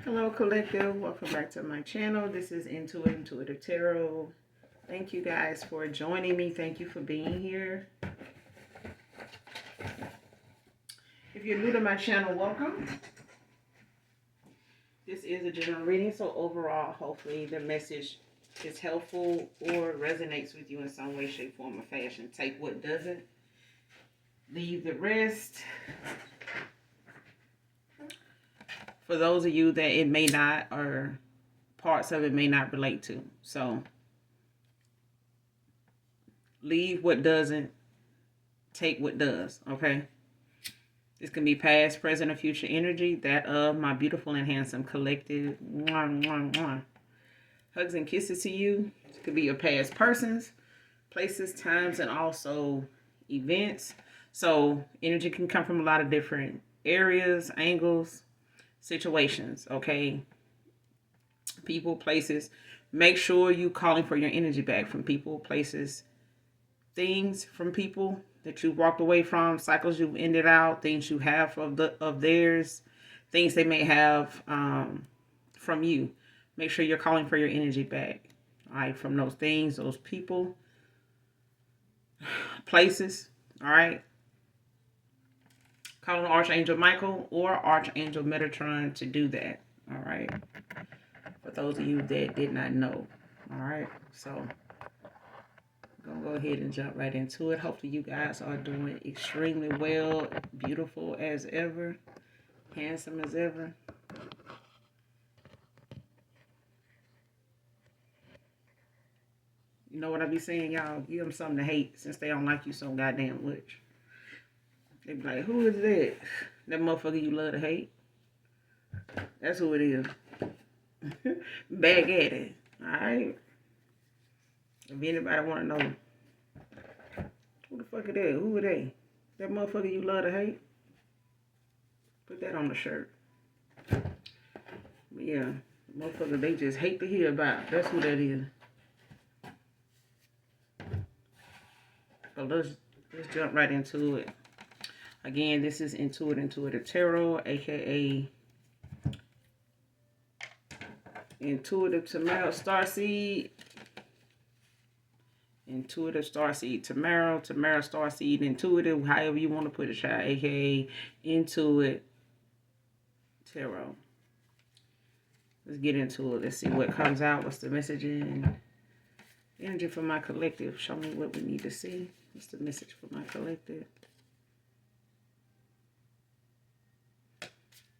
Hello collective, welcome back to my channel. This is Intuitive Tarot. Thank you guys for joining me. Thank you for being here. If you're new to my channel, welcome. This is a general reading, so overall hopefully the message is helpful or resonates with you in some way, shape, form, or fashion. Take what doesn't, leave the rest. For those of you that it may not, or parts of it may not relate to. So leave what doesn't, take what does, okay? This can be past, present, or future energy. That of my beautiful and handsome collective. Mwah, mwah, mwah. Hugs and kisses to you. It could be your past persons, places, times, and also events. So energy can come from a lot of different areas, angles, situations, okay? People, places. Make sure you calling for your energy back from people, places, things, from people that you walked away from, cycles you've ended out, things you have of theirs, things they may have from you. Make sure you're calling for your energy back. All right, from those things, those people, places. All right. Calling Archangel Michael or Archangel Metatron to do that. All right. For those of you that did not know. All right. So I'm going to go ahead and jump right into it. Hopefully you guys are doing extremely well, beautiful as ever, handsome as ever. You know what I be saying, y'all? Give them something to hate since they don't like you so goddamn much. They be like, who is that? That motherfucker you love to hate? That's who it is. Back at it. Alright? If anybody want to know, who the fuck is that? Who are they? That motherfucker you love to hate? Put that on the shirt. But yeah, motherfucker they just hate to hear about. That's who that is. But let's jump right into it. Again, this is Intuitive Tarot, aka Intuitive Tamara Starseed. Intuitive Starseed Tamara, Tamara Starseed Intuitive, however you want to put it, child, aka Intuitive Tarot. Let's get into it. Let's see what comes out. What's the messaging? Energy for my collective. Show me what we need to see. What's the message for my collective?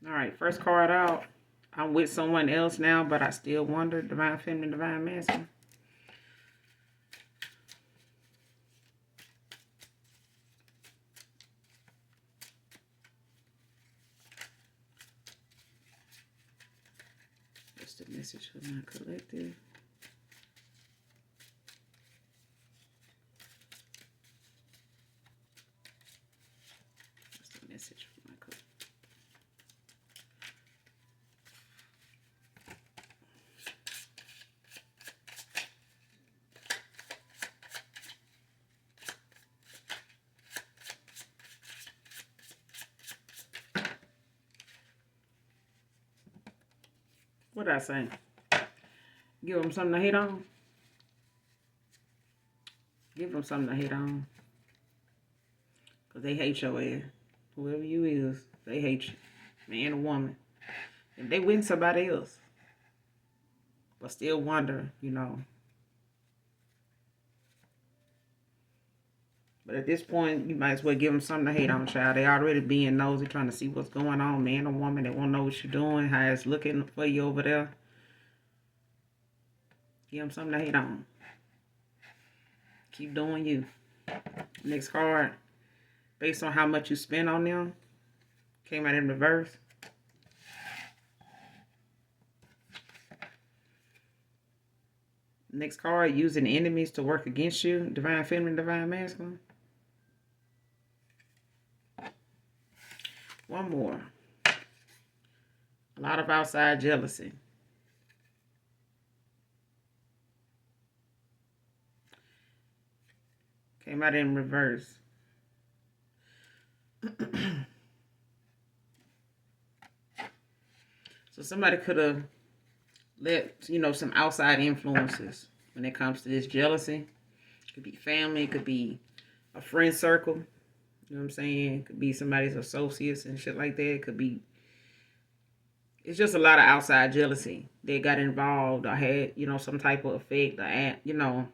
All right, first card out. I'm with someone else now, but I still wonder. Divine Feminine, Divine Masculine. What's the message for my collective? What's the message for my collective? What did I say? Give them something to hate on? Give them something to hate on. Because they hate your ass. Whoever you is, they hate you. Man or woman. If they win somebody else. But still wonder, you know. But at this point, you might as well give them something to hate on, child. They already being nosy, trying to see what's going on. Man or woman, they want to know what you're doing, how it's looking for you over there. Give them something to hate on. Keep doing you. Next card. Based on how much you spend on them. Came out in reverse. Next card. Using enemies to work against you. Divine Feminine, Divine Masculine. One more. A lot of outside jealousy. Came out in reverse. So somebody could have let, some outside influences when it comes to this jealousy. It could be family, it could be a friend circle. You know what I'm saying? It could be somebody's associates and shit like that. It could be, it's just a lot of outside jealousy. They got involved or had, some type of effect or,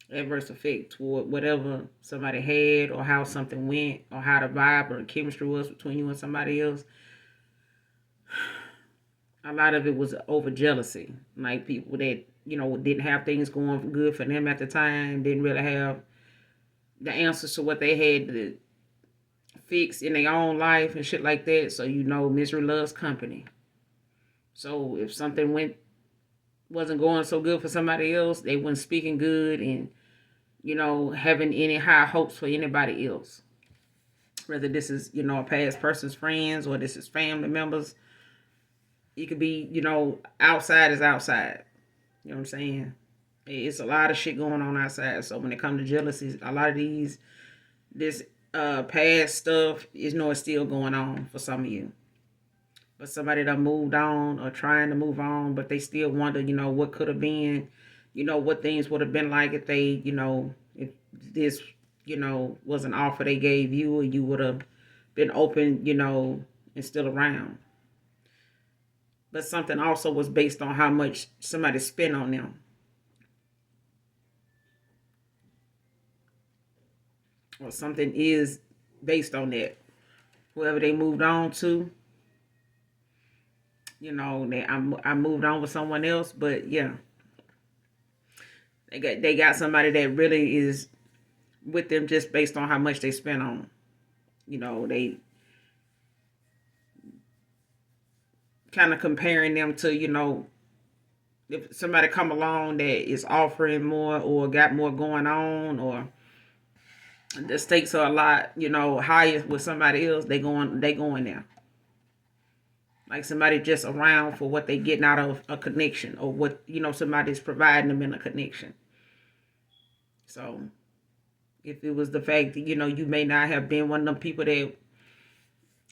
adverse effect toward whatever somebody had or how something went or how the vibe or the chemistry was between you and somebody else. A lot of it was over jealousy. Like people that, didn't have things going good for them at the time, didn't really have the answers to what they had to fix in their own life and shit like that. So misery loves company. So if something wasn't going so good for somebody else, they weren't speaking good and having any high hopes for anybody else. Whether this is a past person's friends or this is family members, it could be outside is outside. You know what I'm saying? It's a lot of shit going on outside. So when it comes to jealousies, a lot of this past stuff is it's still going on for some of you. But somebody that moved on or trying to move on, but they still wonder, what could have been, what things would have been like if they, if this, was an offer they gave you or you would have been open, and still around. But something also was based on how much somebody spent on them. Or something is based on that. Whoever they moved on to, I moved on with someone else, but yeah, they got somebody that really is with them just based on how much they spent on them. They kind of comparing them to if somebody come along that is offering more or got more going on or the stakes are a lot higher with somebody else, they going there. Like somebody just around for what they getting out of a connection or what, somebody's providing them in a connection. So if it was the fact that, you may not have been one of them people that,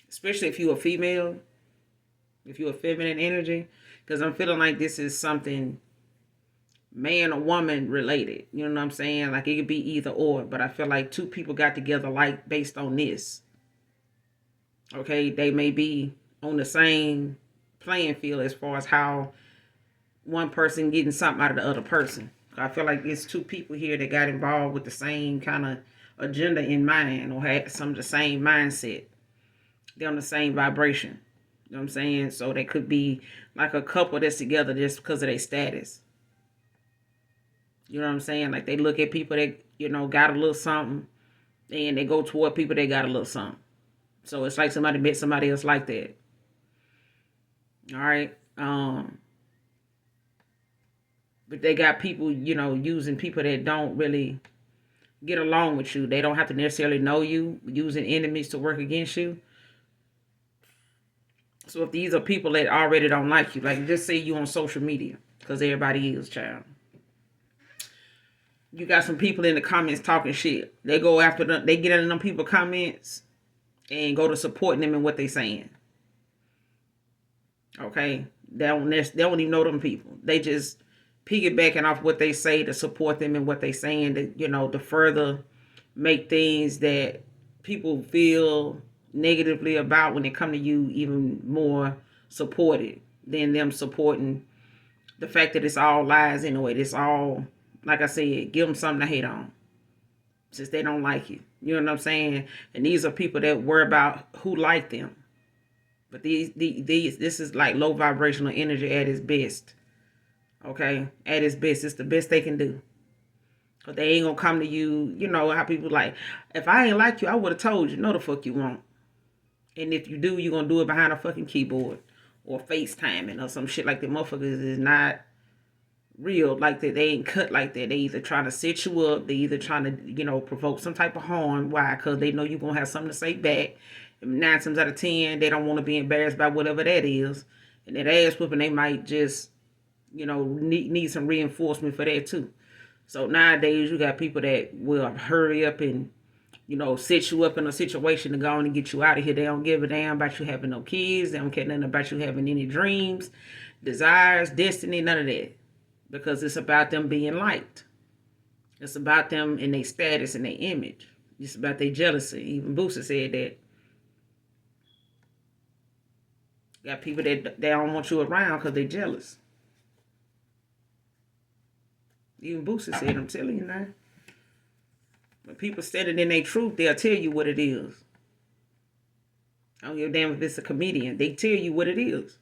especially if you're a female, if you're a feminine energy, because I'm feeling like this is something man or woman related. You know what I'm saying? Like it could be either or, but I feel like two people got together like based on this. Okay, they may be on the same playing field as far as how one person getting something out of the other person. I feel like it's two people here that got involved with the same kind of agenda in mind or had some of the same mindset. They're on the same vibration. You know what I'm saying? So they could be like a couple that's together just because of their status. You know what I'm saying? Like they look at people that, got a little something and they go toward people that got a little something. So it's like somebody met somebody else like that. All right. But they got people, using people that don't really get along with you. They don't have to necessarily know you, using enemies to work against you. So if these are people that already don't like you, like just say you on social media, because everybody is, child. You got some people in the comments talking shit. They go after them, they get into them people comments and go to supporting them in what they saying. Okay? They don't even know them people. They just piggybacking off what they say to support them in what they saying to further make things that people feel negatively about when they come to you even more supported than them supporting the fact that it's all lies anyway. It's all, like I said, give them something to hate on since they don't like you. You know what I'm saying? And these are people that worry about who like them. But this is like low vibrational energy at its best. Okay? At its best. It's the best they can do. But they ain't gonna come to you, you know how people like, if I ain't like you, I would have told you. No, the fuck you won't. And if you do, you're gonna do it behind a fucking keyboard or FaceTiming or some shit like that. Motherfuckers is not real like that. They ain't cut like that. They either trying to set you up, they either trying to, provoke some type of harm. Why? Because they know you're gonna have something to say back. And 9 times out of 10, they don't want to be embarrassed by whatever that is. And that ass whooping, they might just, need some reinforcement for that too. So nowadays you got people that will hurry up and set you up in a situation to go on and get you out of here. They don't give a damn about you having no kids. They don't care nothing about you having any dreams, desires, destiny, none of that. Because it's about them being liked. It's about them and their status and their image. It's about their jealousy. Even Booster said that. Got people that they don't want you around because they're jealous. Even Booster said, I'm telling you now. When people standing in their truth, they'll tell you what it is. I don't give a damn if it's a comedian. They tell you what it is.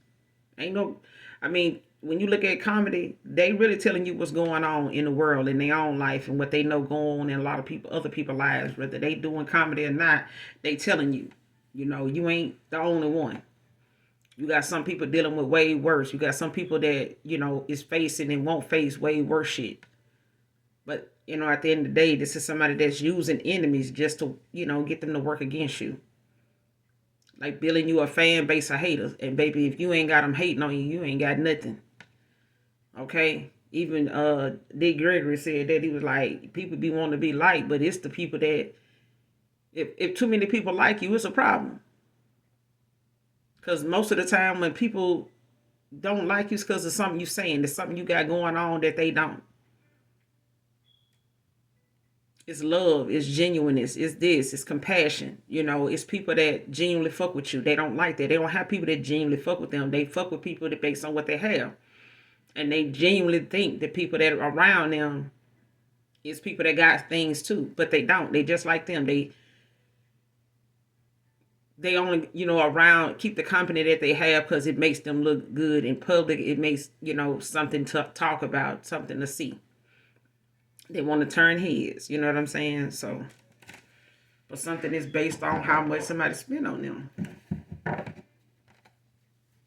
When you look at comedy, they really telling you what's going on in the world, in their own life, and what they know going on in a lot of other people's lives. Whether they doing comedy or not, they telling you. You ain't the only one. You got some people dealing with way worse. You got some people that, is facing and won't face way worse shit. But, at the end of the day, this is somebody that's using enemies just to, get them to work against you. Like building you a fan base of haters. And baby, if you ain't got them hating on you, you ain't got nothing. Okay? Even Dick Gregory said that. He was like, people be wanting to be liked, but it's the people that, if too many people like you, it's a problem. Because most of the time when people don't like you, it's because of something you saying. There's something you got going on that they don't. It's love, it's genuineness, it's this, it's compassion. It's people that genuinely fuck with you. They don't like that. They don't have people that genuinely fuck with them. They fuck with people that based on what they have. And they genuinely think that people that are around them is people that got things too. But they don't. They just like them. They only, around, keep the company that they have because it makes them look good in public. It makes, something to talk about, something to see. They want to turn heads, you know what I'm saying? So, but something is based on how much somebody spent on them.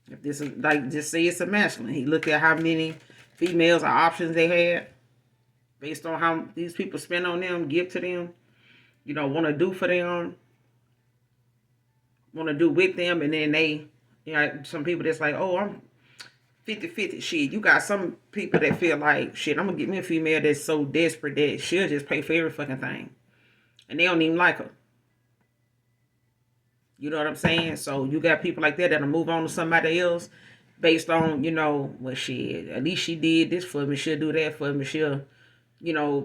If this is, like, just say it's a masculine. He looked at how many females or options they had based on how these people spend on them, give to them, want to do for them, want to do with them, and then they, some people that's like, oh, I'm 50-50. Shit, you got some people that feel like, shit, I'm gonna get me a female that's so desperate that she'll just pay for every fucking thing. And they don't even like her. You know what I'm saying? So you got people like that that'll move on to somebody else based on, well, shit, at least she did this for me. She'll do that for me. She'll,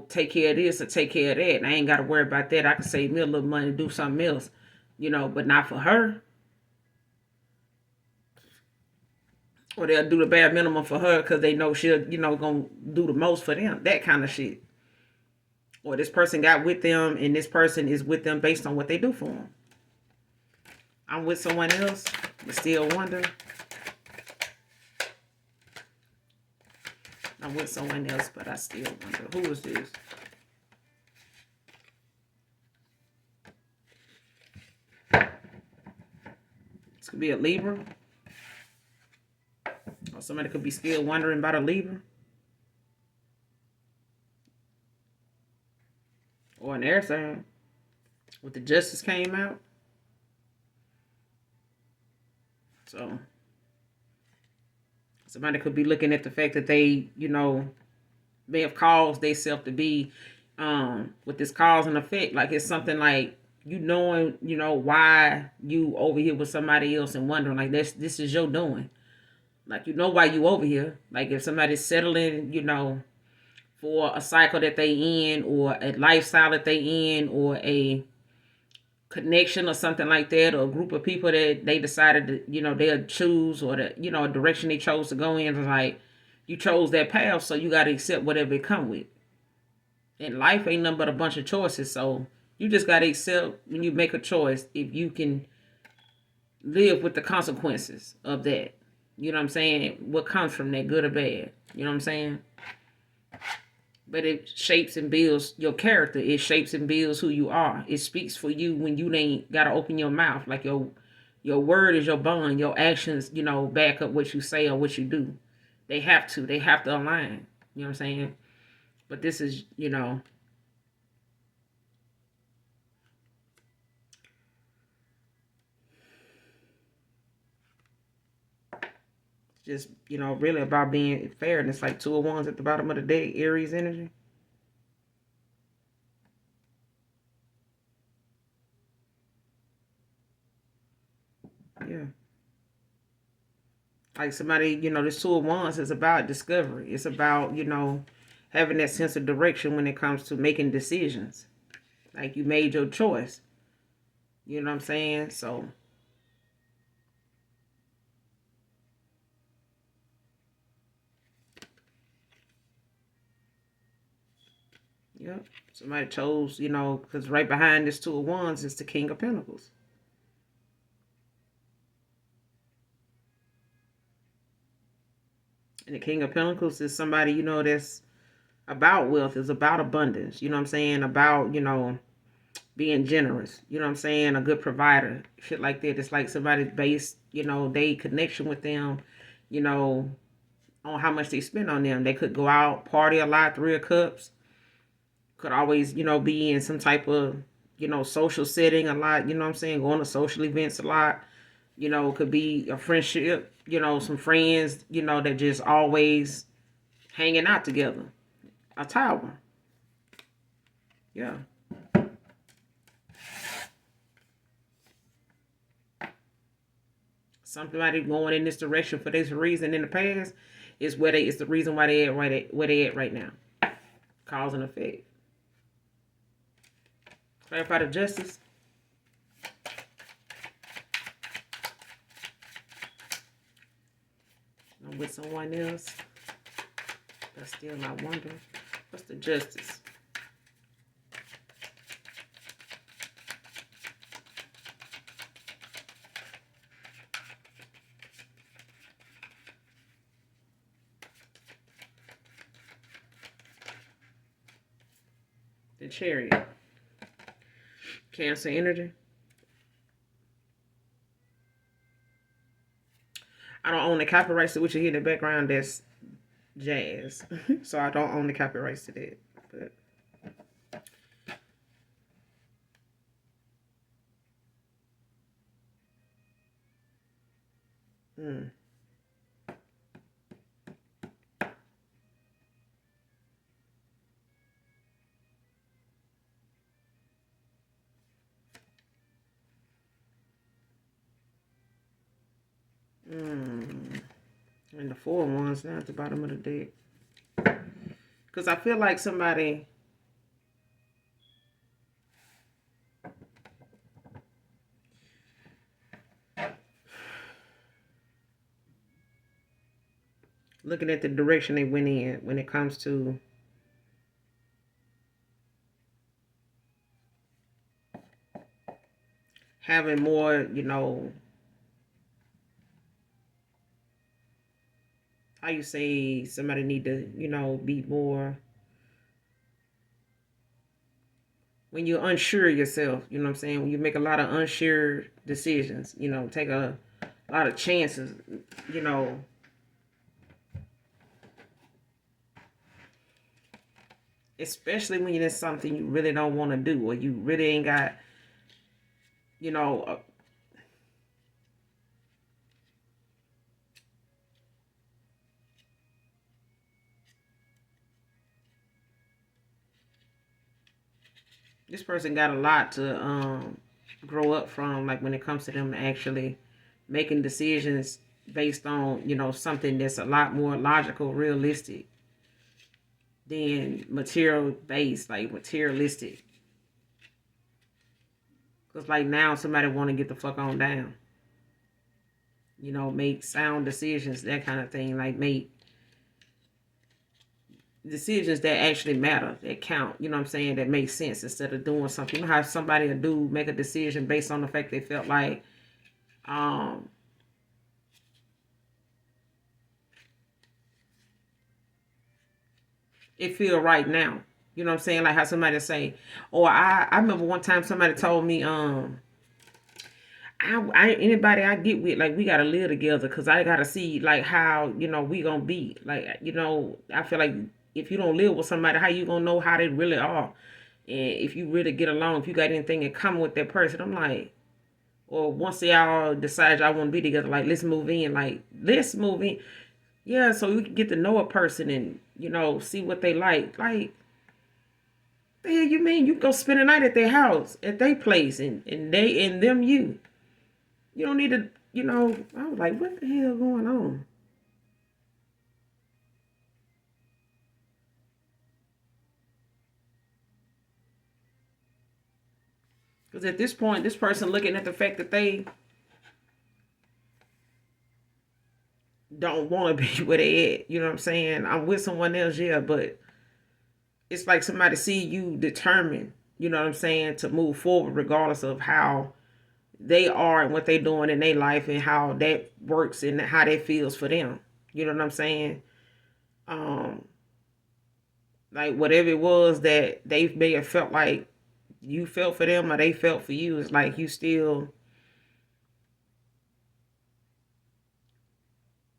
take care of this or take care of that. And I ain't got to worry about that. I can save me a little money to do something else, but not for her. Or they'll do the bare minimum for her because they know she'll, gonna do the most for them. That kind of shit. Or this person got with them and this person is with them based on what they do for them. I'm with someone else, but still wonder. I'm with someone else, but I still wonder. Who is this? This could be a Libra. Or somebody could be still wondering about a Libra. Or an air sign. With the justice came out. So, somebody could be looking at the fact that they, may have caused themselves to be with this cause and effect. Like it's something like knowing, why you over here with somebody else and wondering like this is your doing. Like, why you over here. Like if somebody's settling, for a cycle that they in or a lifestyle that they in or a connection or something like that, or a group of people that they decided to, they'll choose, or the, a direction they chose to go in. Like, you chose that path, so you got to accept whatever it come with. And life ain't nothing but a bunch of choices, so you just got to accept when you make a choice, if you can live with the consequences of that. You know what I'm saying? What comes from that, good or bad. You know what I'm saying? But it shapes and builds your character. It shapes and builds who you are. It speaks for you when you ain't got to open your mouth. Like your word is your bond. Your actions, back up what you say or what you do. They have to. They have to align. You know what I'm saying? But this is, just, really about being fair. And it's like 2 of Wands at the bottom of the deck, Aries energy. Yeah. Like somebody, this Two of Wands is about discovery. It's about, having that sense of direction when it comes to making decisions. Like you made your choice. You know what I'm saying? So, yeah. Somebody chose, because right behind this Two of Wands is the King of Pentacles. And the King of Pentacles is somebody, that's about wealth, is about abundance. You know what I'm saying? About, being generous. You know what I'm saying? A good provider. Shit like that. It's like somebody based, they connection with them, you know, on how much they spend on them. They could go out, party a lot, 3 of Cups. Could always, be in some type of, social setting a lot. You know what I'm saying? Going to social events a lot. Could be a friendship, some friends, that just always hanging out together. A tower. Yeah. Somebody going in this direction for this reason in the past is where it's the reason why they at where they at right now. Cause and effect. Clarify the justice. I'm with someone else. But still I wonder. What's the justice? The Chariot. Cancer energy. I don't own the copyrights to what you hear in the background. That's jazz. So I don't own the copyrights to that. But mm. And the 4 of Wands now at the bottom of the deck. Because I feel like somebody looking at the direction they went in when it comes to having more, how you say somebody need to, be more when you're unsure yourself, you know what I'm saying? When you make a lot of unsure decisions, take a lot of chances, especially when it's something you really don't want to do or you really ain't got, you know, this person got a lot to grow up from, like when it comes to them actually making decisions based on, something that's a lot more logical, realistic than material based, like materialistic. Because like now somebody want to get the fuck on down. Make sound decisions, that kind of thing. Like make decisions that actually matter, that count, you know what I'm saying, that make sense instead of doing something. You know how somebody will make a decision based on the fact they felt like it feel right now. You know what I'm saying? Like how somebody say, or I remember one time somebody told me, I anybody I get with, like we gotta live together because I gotta see like how we gonna be. Like I feel like if you don't live with somebody, how you gonna know how they really are, and if you really get along, if you got anything in common with that person. I'm like, or once y'all decide y'all want to be together, like let's move in, let's move in. Yeah, so you can get to know a person and see what they like. Like, the hell you mean? You go spend a night at their house, at their place, and they and them you. You don't need to you know, I was like, what the hell going on? Because at this point, this person looking at the fact that they don't want to be where they at. You know what I'm saying? I'm with someone else, yeah, but it's like somebody see you determined, you know what I'm saying, to move forward regardless of how they are and what they're doing in their life and how that works and how that feels for them. You know what I'm saying? Um, like whatever it was that they may have felt like you felt for them or they felt for you, it's like you still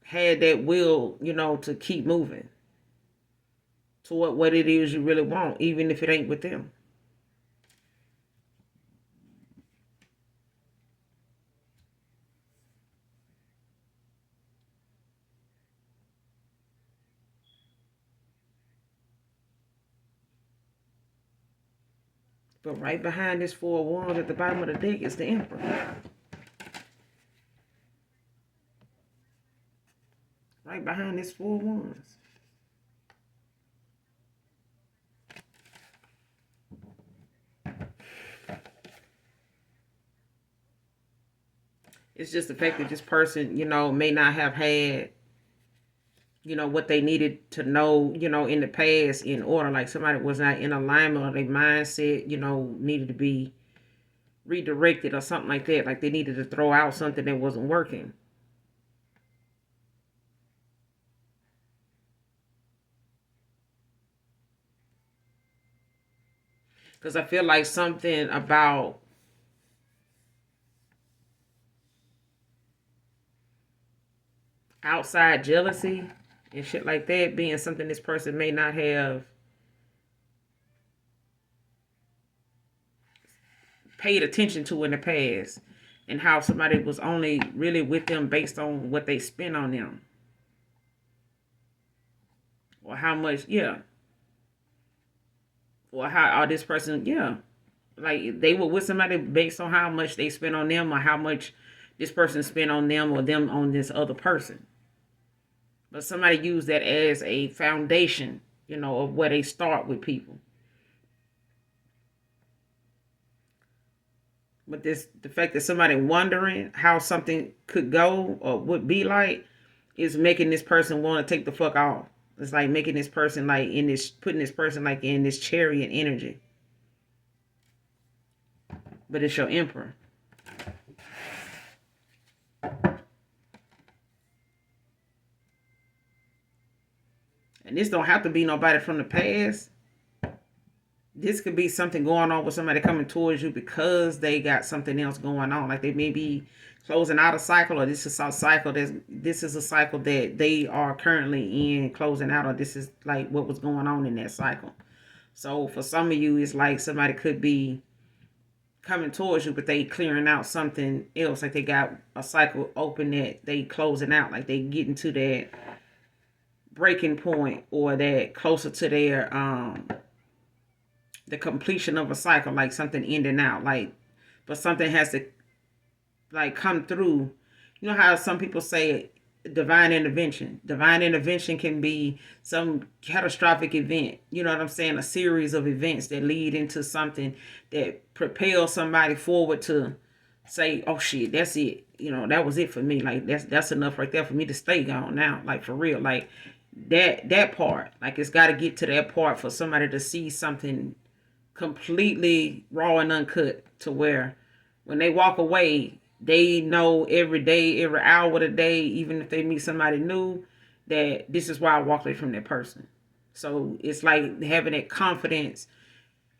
had that will, you know, to keep moving to what it is you really want, even if it ain't with them. But right behind this four of wands at the bottom of the deck is the emperor. Right behind this four of wands. It's just the fact that this person, you know, may not have had, you know, what they needed to know, you know, in the past in order. Like somebody was not in alignment or their mindset, you know, needed to be redirected or something like that. Like they needed to throw out something that wasn't working. Because I feel like something about outside jealousy and shit like that being something this person may not have paid attention to in the past, and how somebody was only really with them based on what they spent on them or how much, yeah, or how, or this person, yeah, like they were with somebody based on how much they spent on them or how much this person spent on them or them on this other person. But somebody used that as a foundation, you know, of where they start with people. But this, the fact that somebody wondering how something could go or would be like, is making this person want to take the fuck off. It's like making this person like in this, putting this person like in this chariot energy. But it's your emperor. And this don't have to be nobody from the past. This could be something going on with somebody coming towards you because they got something else going on. Like they may be closing out a cycle, or this is a cycle that they are currently in closing out, or this is like what was going on in that cycle. So for some of you, it's like somebody could be coming towards you, but they clearing out something else. Like they got a cycle open that they closing out. Like they getting to that breaking point or that closer to their the completion of a cycle, like something ending out, like, but something has to like come through. You know how some people say divine intervention. Divine intervention can be some catastrophic event. You know what I'm saying? A series of events that lead into something that propels somebody forward to say, "Oh shit, that's it. You know, that was it for me. Like that's enough right there for me to stay gone now. Like for real. Like that part. Like it's got to get to that part for somebody to see something completely raw and uncut to where when they walk away, they know every day, every hour of the day, even if they meet somebody new, that this is why I walked away from that person. So it's like having that confidence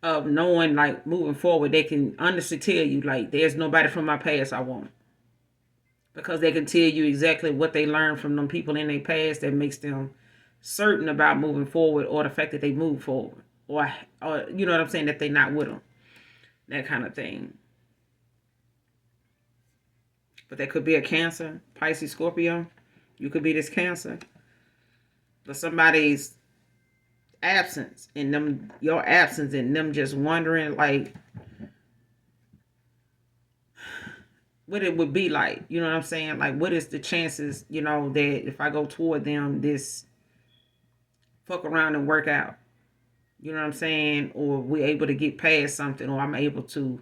of knowing, like moving forward, they can honestly tell you, like, there's nobody from my past I want. Because they can tell you exactly what they learned from them people in their past that makes them certain about moving forward, or the fact that they move forward, or you know what I'm saying, that they not with them, that kind of thing. But that could be a Cancer, Pisces, Scorpio. You could be this Cancer, but somebody's absence and them, your absence and them just wondering, like, what it would be like. You know what I'm saying? Like, what is the chances, that if I go toward them, this fuck around and work out? You know what I'm saying? Or we able to get past something, or I'm able to,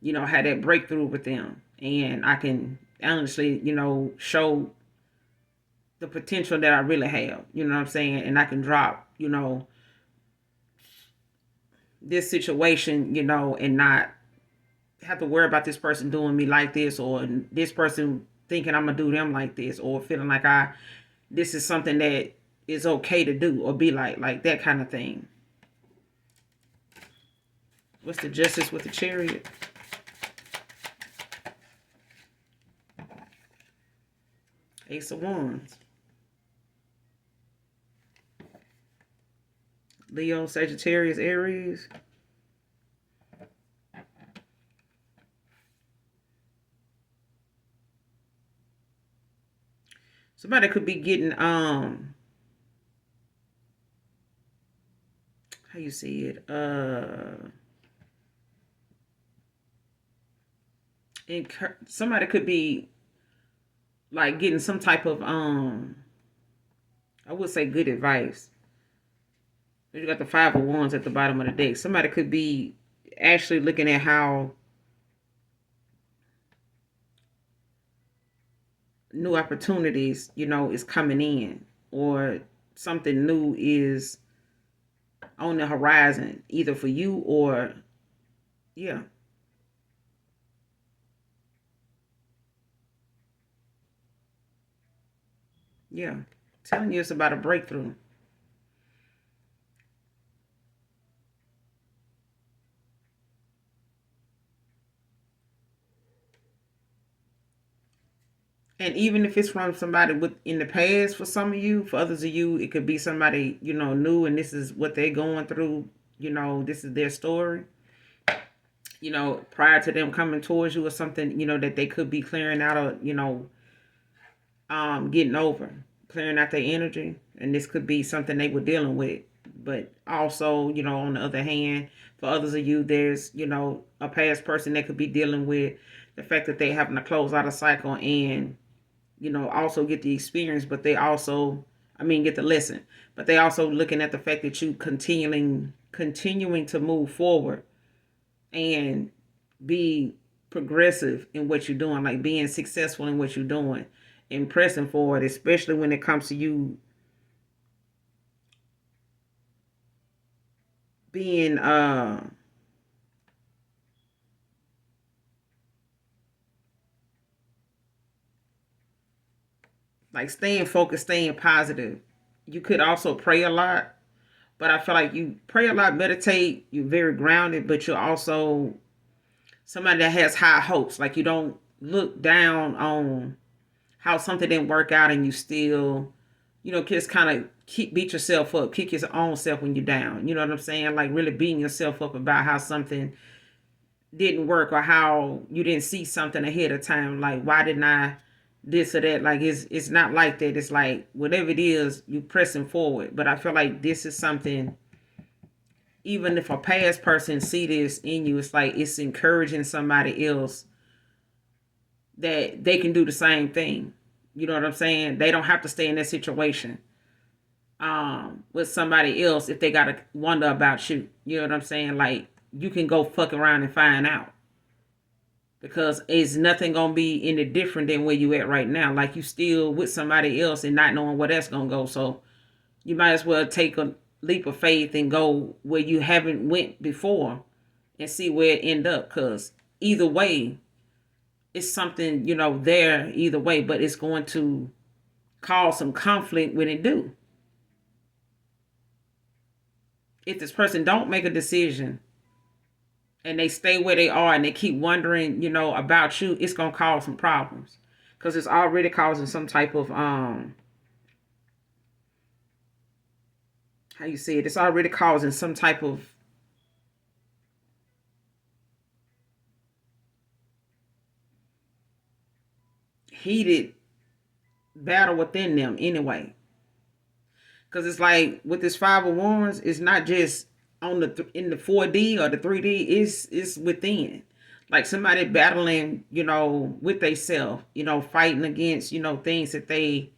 have that breakthrough with them. And I can honestly, show the potential that I really have. You know what I'm saying? And I can drop, this situation, and not have to worry about this person doing me like this, or this person thinking I'm gonna do them like this, or feeling like this is something that is okay to do or be like that kind of thing. What's the justice with the chariot? Ace of Wands. Leo, Sagittarius, Aries. Somebody could be getting how you see it, somebody could be like getting some type of I would say good advice. You got the Five of Wands at the bottom of the deck. Somebody could be actually looking at how new opportunities, is coming in, or something new is on the horizon, either for you or, yeah. Yeah. Telling you it's about a breakthrough. And even if it's from somebody with in the past, for some of you, for others of you, it could be somebody, new, and this is what they're going through. This is their story. Prior to them coming towards you, or something, that they could be clearing out of, getting over, clearing out their energy. And this could be something they were dealing with. But also, on the other hand, for others of you, there's, a past person that could be dealing with the fact that they having to close out a cycle and, also get the experience, but they also, get the lesson. But they also looking at the fact that you continuing to move forward and be progressive in what you're doing, like being successful in what you're doing and pressing forward, especially when it comes to you being like staying focused, staying positive. You could also pray a lot, but I feel like you pray a lot, meditate, you're very grounded, but you're also somebody that has high hopes. Like you don't look down on how something didn't work out, and you still, just kind of beat yourself up, kick your own self when you're down. You know what I'm saying? Like really beating yourself up about how something didn't work, or how you didn't see something ahead of time. Like, why didn't I this or that? Like, it's not like that. It's like whatever it is, you pressing forward. But I feel like this is something, even if a past person see this in you, it's like it's encouraging somebody else that they can do the same thing. You know what I'm saying? They don't have to stay in that situation with somebody else if they gotta wonder about you. You know what I'm saying? Like, you can go fuck around and find out, because it's nothing gonna be any different than where you at right now. Like, you still with somebody else and not knowing where that's gonna go. So you might as well take a leap of faith and go where you haven't went before and see where it end up. Because either way, it's something, there either way, but it's going to cause some conflict when it do. If this person don't make a decision and they stay where they are and they keep wondering, about you, it's going to cause some problems, because it's already causing some type of how you say it, it's already causing some type of heated battle within them anyway. Because it's like with this Five of Wands, it's not just on in the 4D or the 3D, it's within. like somebody battling, with themselves, fighting against, things that they,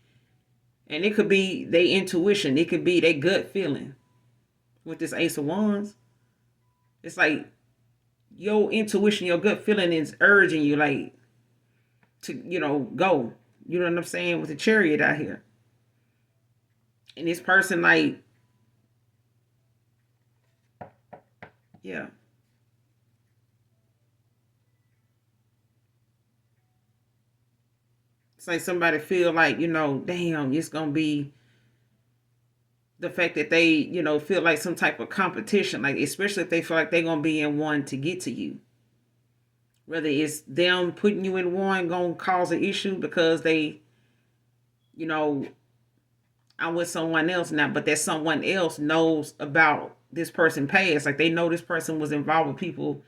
and it could be their intuition, it could be their gut feeling. With this Ace of Wands, it's like your intuition, your gut feeling is urging you, like, to, go. You know what I'm saying? With the Chariot out here. And this person, like, yeah. It's like somebody feel like, damn, it's going to be the fact that they, feel like some type of competition, like, especially if they feel like they're going to be in one to get to you. Whether it's them putting you in one going to cause an issue because they, you know, I'm with someone else now, but that someone else knows about this person past. Like they know this person was involved with people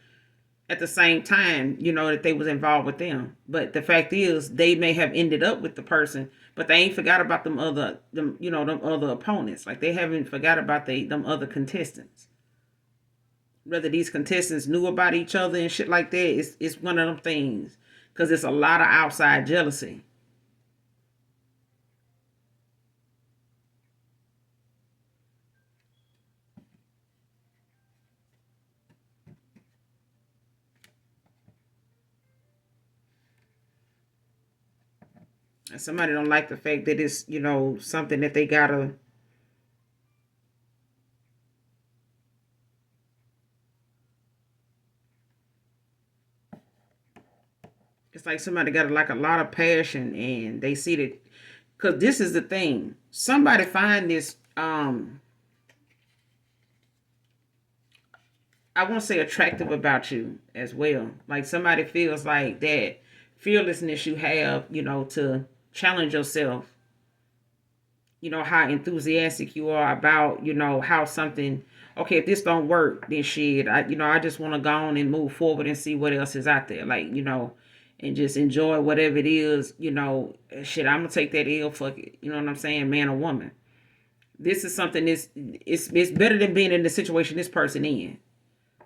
at the same time, that they was involved with them. But the fact is they may have ended up with the person, but they ain't forgot about them other opponents. Like they haven't forgot about them other contestants. Whether these contestants knew about each other and shit like that, it's one of them things. Cause it's a lot of outside jealousy. And somebody don't like the fact that it's, something that they gotta. It's like somebody got like a lot of passion, and they see that. Cause this is the thing. Somebody find this. I won't say attractive about you as well. Like somebody feels like that fearlessness you have, to challenge yourself. How enthusiastic you are about, how something, okay, if this don't work, then shit, I just want to go on and move forward and see what else is out there. Like, and just enjoy whatever it is, shit, I'm gonna take that L, fuck it. You know what I'm saying? Man or woman. This is something it's better than being in the situation this person in.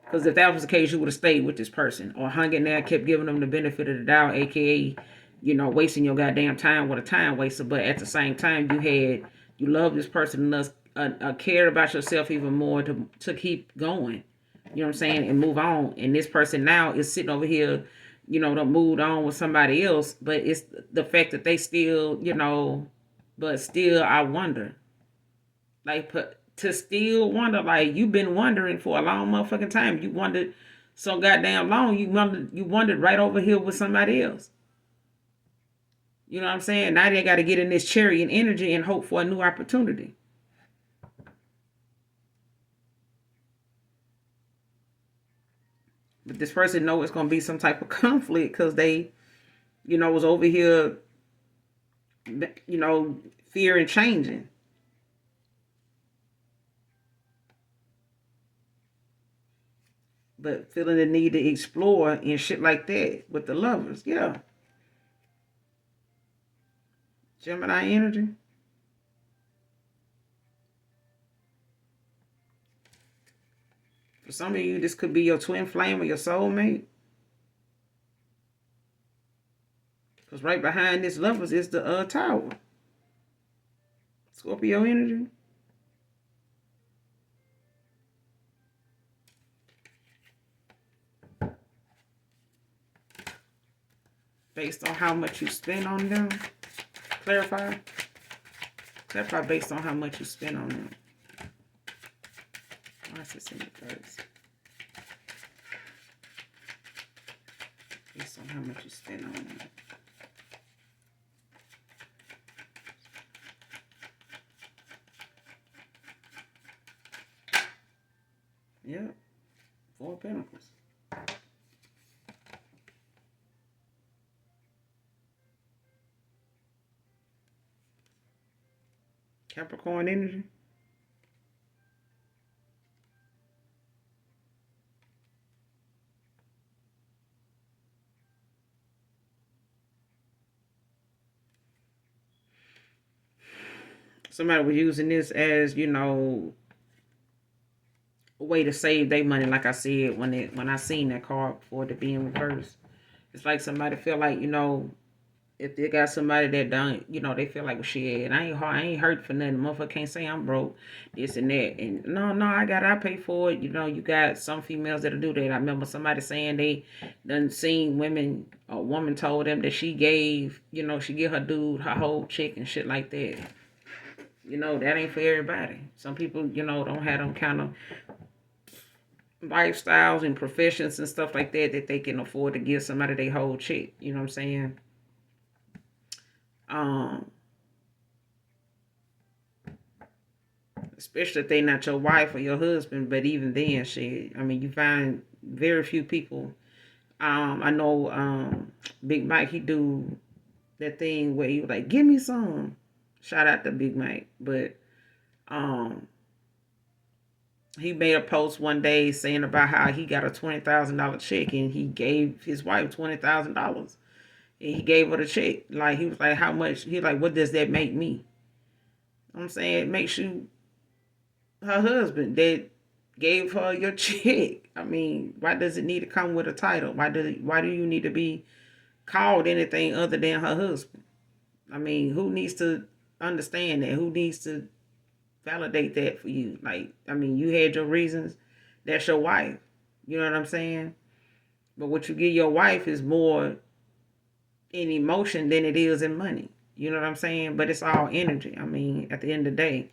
Because if that was the case, you would have stayed with this person or hung in there, kept giving them the benefit of the doubt, aka, wasting your goddamn time with a time waster. But at the same time, you love this person enough, cared about yourself even more to keep going. You know what I'm saying, and move on. And this person now is sitting over here, done moved on with somebody else. But it's the fact that they still, but still, I wonder, like, to still wonder, like you've been wondering for a long motherfucking time. You wondered so goddamn long. You wondered right over here with somebody else. You know what I'm saying? Now they got to get in this Chariot energy and hope for a new opportunity. But this person know it's gonna be some type of conflict because they, was over here, fear and changing. But feeling the need to explore and shit like that with the lovers. Yeah. Gemini energy. For some of you, this could be your twin flame or your soulmate. Because right behind this lovers is the tower. Scorpio energy. Based on how much you spend on them. Clarify. Clarify based on how much you spend on them. Why is this in the first? Based on how much you spend on them. Yeah. Four of Pentacles. Capricorn energy. Somebody was using this as, a way to save their money, like I said, when I seen that card for it to be in reverse. It's like somebody feel like, if they got somebody that don't, they feel like, well, shit, I ain't hurt for nothing. Motherfucker can't say I'm broke, this and that. And no, I pay for it. You got some females that'll do that. I remember somebody saying they done seen women, a woman told them that she give her dude her whole check and shit like that. That ain't for everybody. Some people, don't have them kind of lifestyles and professions and stuff like that they can afford to give somebody their whole check. You know what I'm saying? Um, Especially if they not your wife or your husband. But even then, shit, I mean, you find very few people. I know Big Mike, he do that thing where he was like, give me some. Shout out to Big Mike. But um he made a post one day saying about how he got a $20,000 check and he gave his wife $20,000. And he gave her the check. Like, he was like, how much? He like, what does that make me? I'm saying it makes you her husband that gave her your check. I mean, why does it need to come with a title? Why do you need to be called anything other than her husband? I mean, who needs to understand that? Who needs to validate that for you? Like, I mean, you had your reasons. That's your wife. You know what I'm saying? But what you give your wife is more in emotion than it is in money. You know what I'm saying? But it's all energy. I mean, at the end of the day,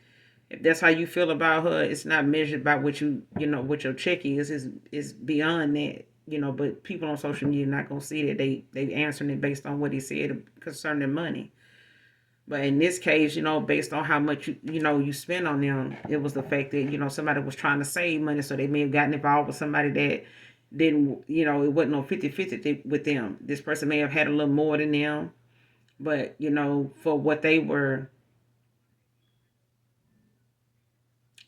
if that's how you feel about her, it's not measured by what what your check is. It's beyond that. But people on social media are not gonna see that they answering it based on what he said concerning money. But in this case, based on how much you spend on them, it was the fact that somebody was trying to save money, so they may have gotten involved with somebody that didn't, it wasn't no 50-50 with them. This person may have had a little more than them, but for what they were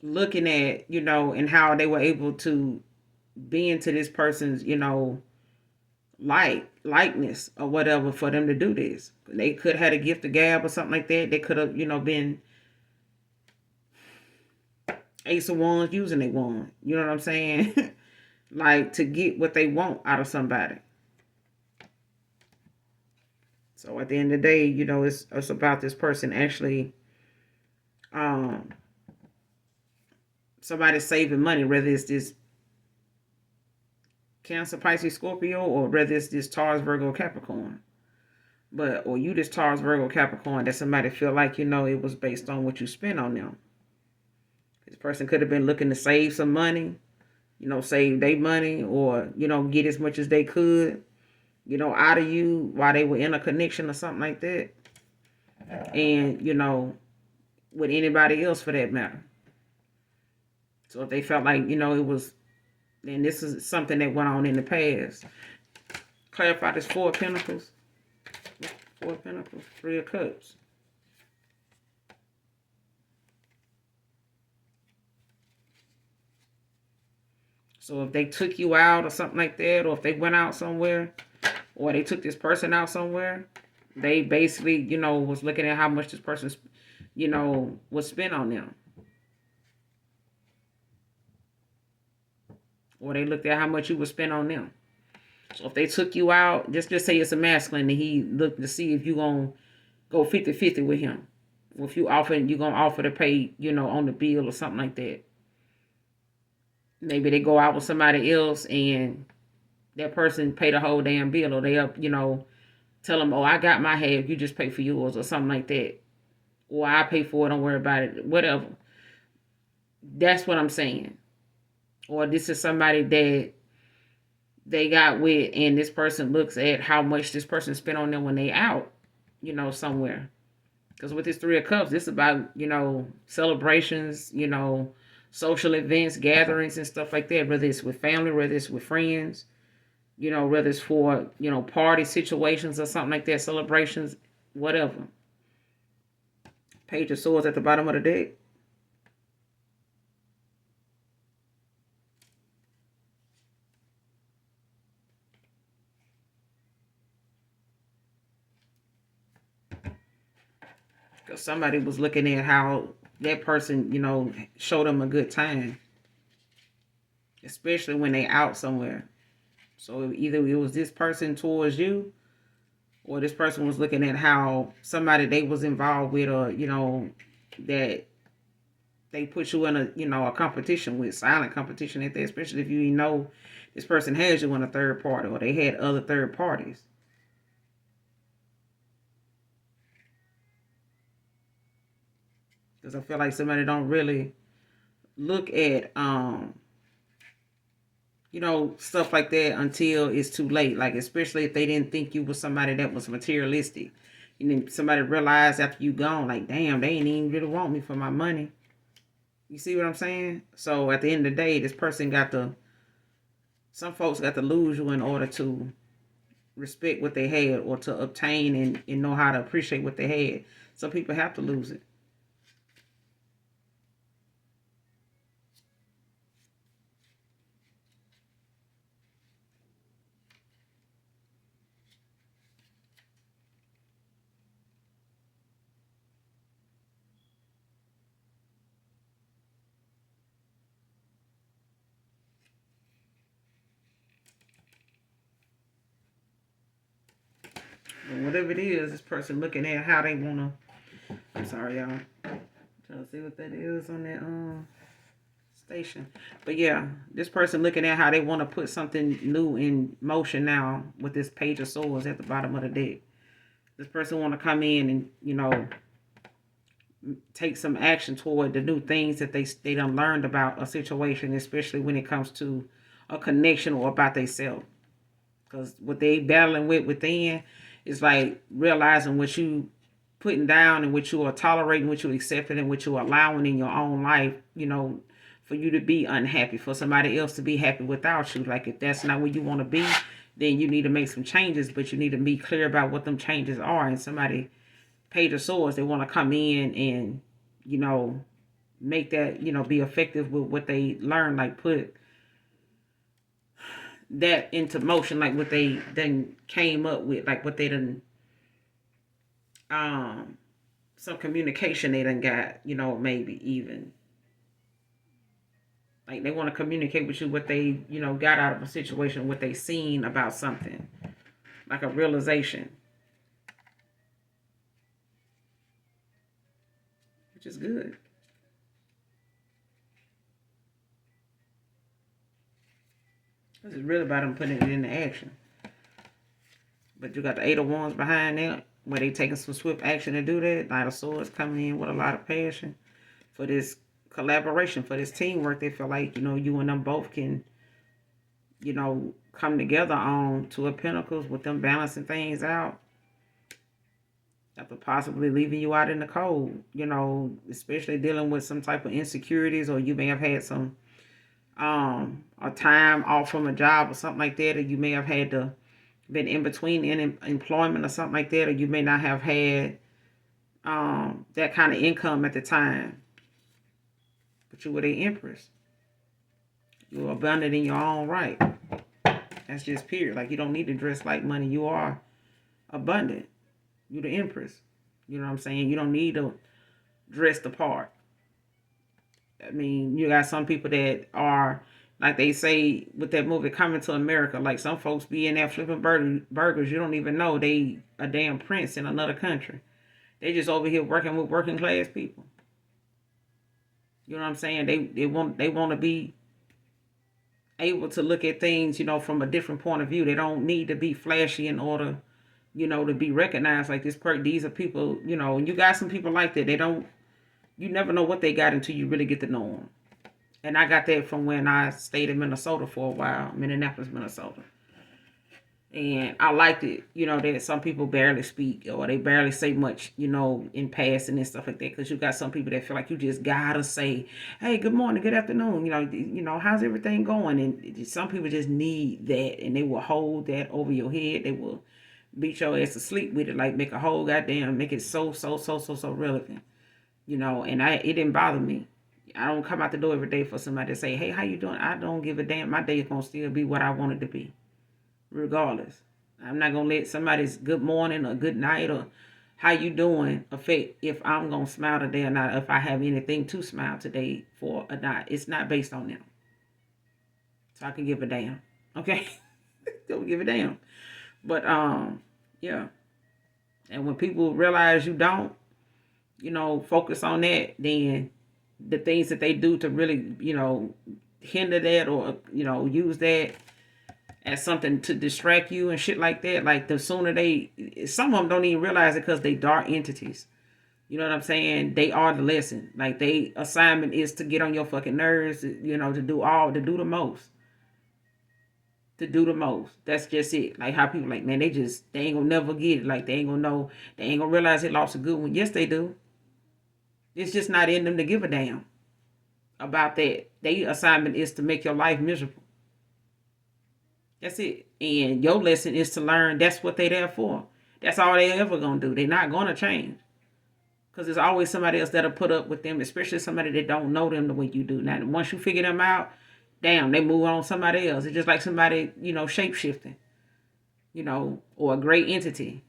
looking at, and how they were able to be into this person's, likeness or whatever for them to do this. They could have had a gift of gab or something like that. They could have, been ace of wands using their wand. You know what I'm saying? Like, to get what they want out of somebody. So at the end of the day, it's about this person actually somebody saving money, whether it's this Cancer, Pisces, Scorpio, or whether it's this Taurus, Virgo, Capricorn. Or you this Taurus, Virgo, Capricorn, that somebody feel like, it was based on what you spent on them. This person could have been looking to save some money, save their money, or, get as much as they could, out of you while they were in a connection or something like that. And, with anybody else for that matter. So if they felt like, it was, and this is something that went on in the past. Clarify this Four of Pentacles. Four of Pentacles, Three of Cups. So if they took you out or something like that, or if they went out somewhere, or they took this person out somewhere, they basically, was looking at how much this person, was spent on them. Or they looked at how much you would spend on them. So if they took you out, just say it's a masculine, and he looked to see if you going to go 50-50 with him. Or if you're going to offer to pay, on the bill or something like that. Maybe they go out with somebody else and that person pay the whole damn bill, or they up, tell them, oh, I got my half, you just pay for yours, or something like that. Or I pay for it, don't worry about it, whatever. That's what I'm saying. Or this is somebody that they got with, and this person looks at how much this person spent on them when they out, somewhere. Because with this Three of Cups, this is about, celebrations, social events, gatherings, and stuff like that. Whether it's with family, whether it's with friends, whether it's for, party situations or something like that, celebrations, whatever. Page of Swords at the bottom of the deck. Because somebody was looking at how that person, showed them a good time. especially when they out somewhere. So either it was this person towards you, or this person was looking at how somebody they was involved with, or that they put you in a competition with, silent competition at that, especially if you know this person has you in a third party, or they had other third parties. Because I feel like somebody don't really look at stuff like that until it's too late. Like, especially if they didn't think you was somebody that was materialistic. And then somebody realized after you gone, like, damn, they ain't even really want me for my money. You see what I'm saying? So at the end of the day, some folks got to lose you in order to respect what they had, or to obtain and know how to appreciate what they had. Some people have to lose it. But whatever it is, this person looking at how they wanna. I'm sorry, y'all. Trying to see what that is on that station. But yeah, this person looking at how they want to put something new in motion now with this page of swords at the bottom of the deck. This person want to come in and take some action toward the new things that they done learned about a situation, especially when it comes to a connection or about themselves. Because what they battling with within is like realizing what you putting down and what you are tolerating, what you accepting, and what you're allowing in your own life, for you to be unhappy, for somebody else to be happy without you. Like, if that's not where you want to be, then you need to make some changes, but you need to be clear about what them changes are. And somebody, Page of Swords, they want to come in and, make that, be effective with what they learn, like put that into motion, like what they then came up with, like what they done, some communication they done got, maybe even. Like, they want to communicate with you what they, got out of a situation, what they seen about something, like a realization, which is good. This is really about them putting it into action. But you got the Eight of Wands behind that, where they taking some swift action to do that. Knight of Swords coming in with a lot of passion for this collaboration, for this teamwork. They feel like, you and them both can, come together on Two of Pentacles with them balancing things out. After possibly leaving you out in the cold, especially dealing with some type of insecurities, or you may have had some a time off from a job or something like that, or you may have had to been in between in employment or something like that, or you may not have had that kind of income at the time. But you were the Empress. You were abundant in your own right. That's just period. Like, you don't need to dress like money. You are abundant. You're the Empress. You know what I'm saying? You don't need to dress the part. I mean, you got some people that are, like they say with that movie Coming to America, like some folks be in there flipping burgers. You don't even know they a damn prince in another country. They just over here working with working class people. You know what I'm saying? They want to be able to look at things, from a different point of view. They don't need to be flashy in order, to be recognized. Like this these are people, and you got some people like that. You never know what they got until you really get to know them. And I got that from when I stayed in Minnesota for a while, Minneapolis, Minnesota. And I liked it, that some people barely speak, or they barely say much, in passing and stuff like that. Because you got some people that feel like you just gotta say, hey, good morning, good afternoon, how's everything going? And some people just need that, and they will hold that over your head. They will beat your ass to sleep with it, like make a whole goddamn, make it so relevant, and it didn't bother me. I don't come out the door every day for somebody to say, hey, how you doing? I don't give a damn. My day is going to still be what I want it to be, regardless. I'm not going to let somebody's good morning or good night or how you doing affect if I'm going to smile today or not, if I have anything to smile today for or not. It's not based on them. So I can give a damn. Okay? Don't give a damn. But yeah. And when people realize you don't, focus on that, then the things that they do to really, hinder that or, use that as something to distract you and shit like that, like the sooner some of them don't even realize it because they dark entities. You know what I'm saying? They are the lesson. Like they assignment is to get on your fucking nerves, to do the most. To do the most. That's just it. Like how people like, man, they ain't gonna never get it. Like they ain't gonna know, they ain't gonna realize they lost a good one. Yes, they do. It's just not in them to give a damn about that. Their assignment is to make your life miserable. That's it. And your lesson is to learn that's what they there for. That's all they ever gonna do. They're not gonna change. Because there's always somebody else that'll put up with them, especially somebody that don't know them the way you do. Now, once you figure them out, damn, they move on to somebody else. It's just like somebody, shape-shifting, or a great entity.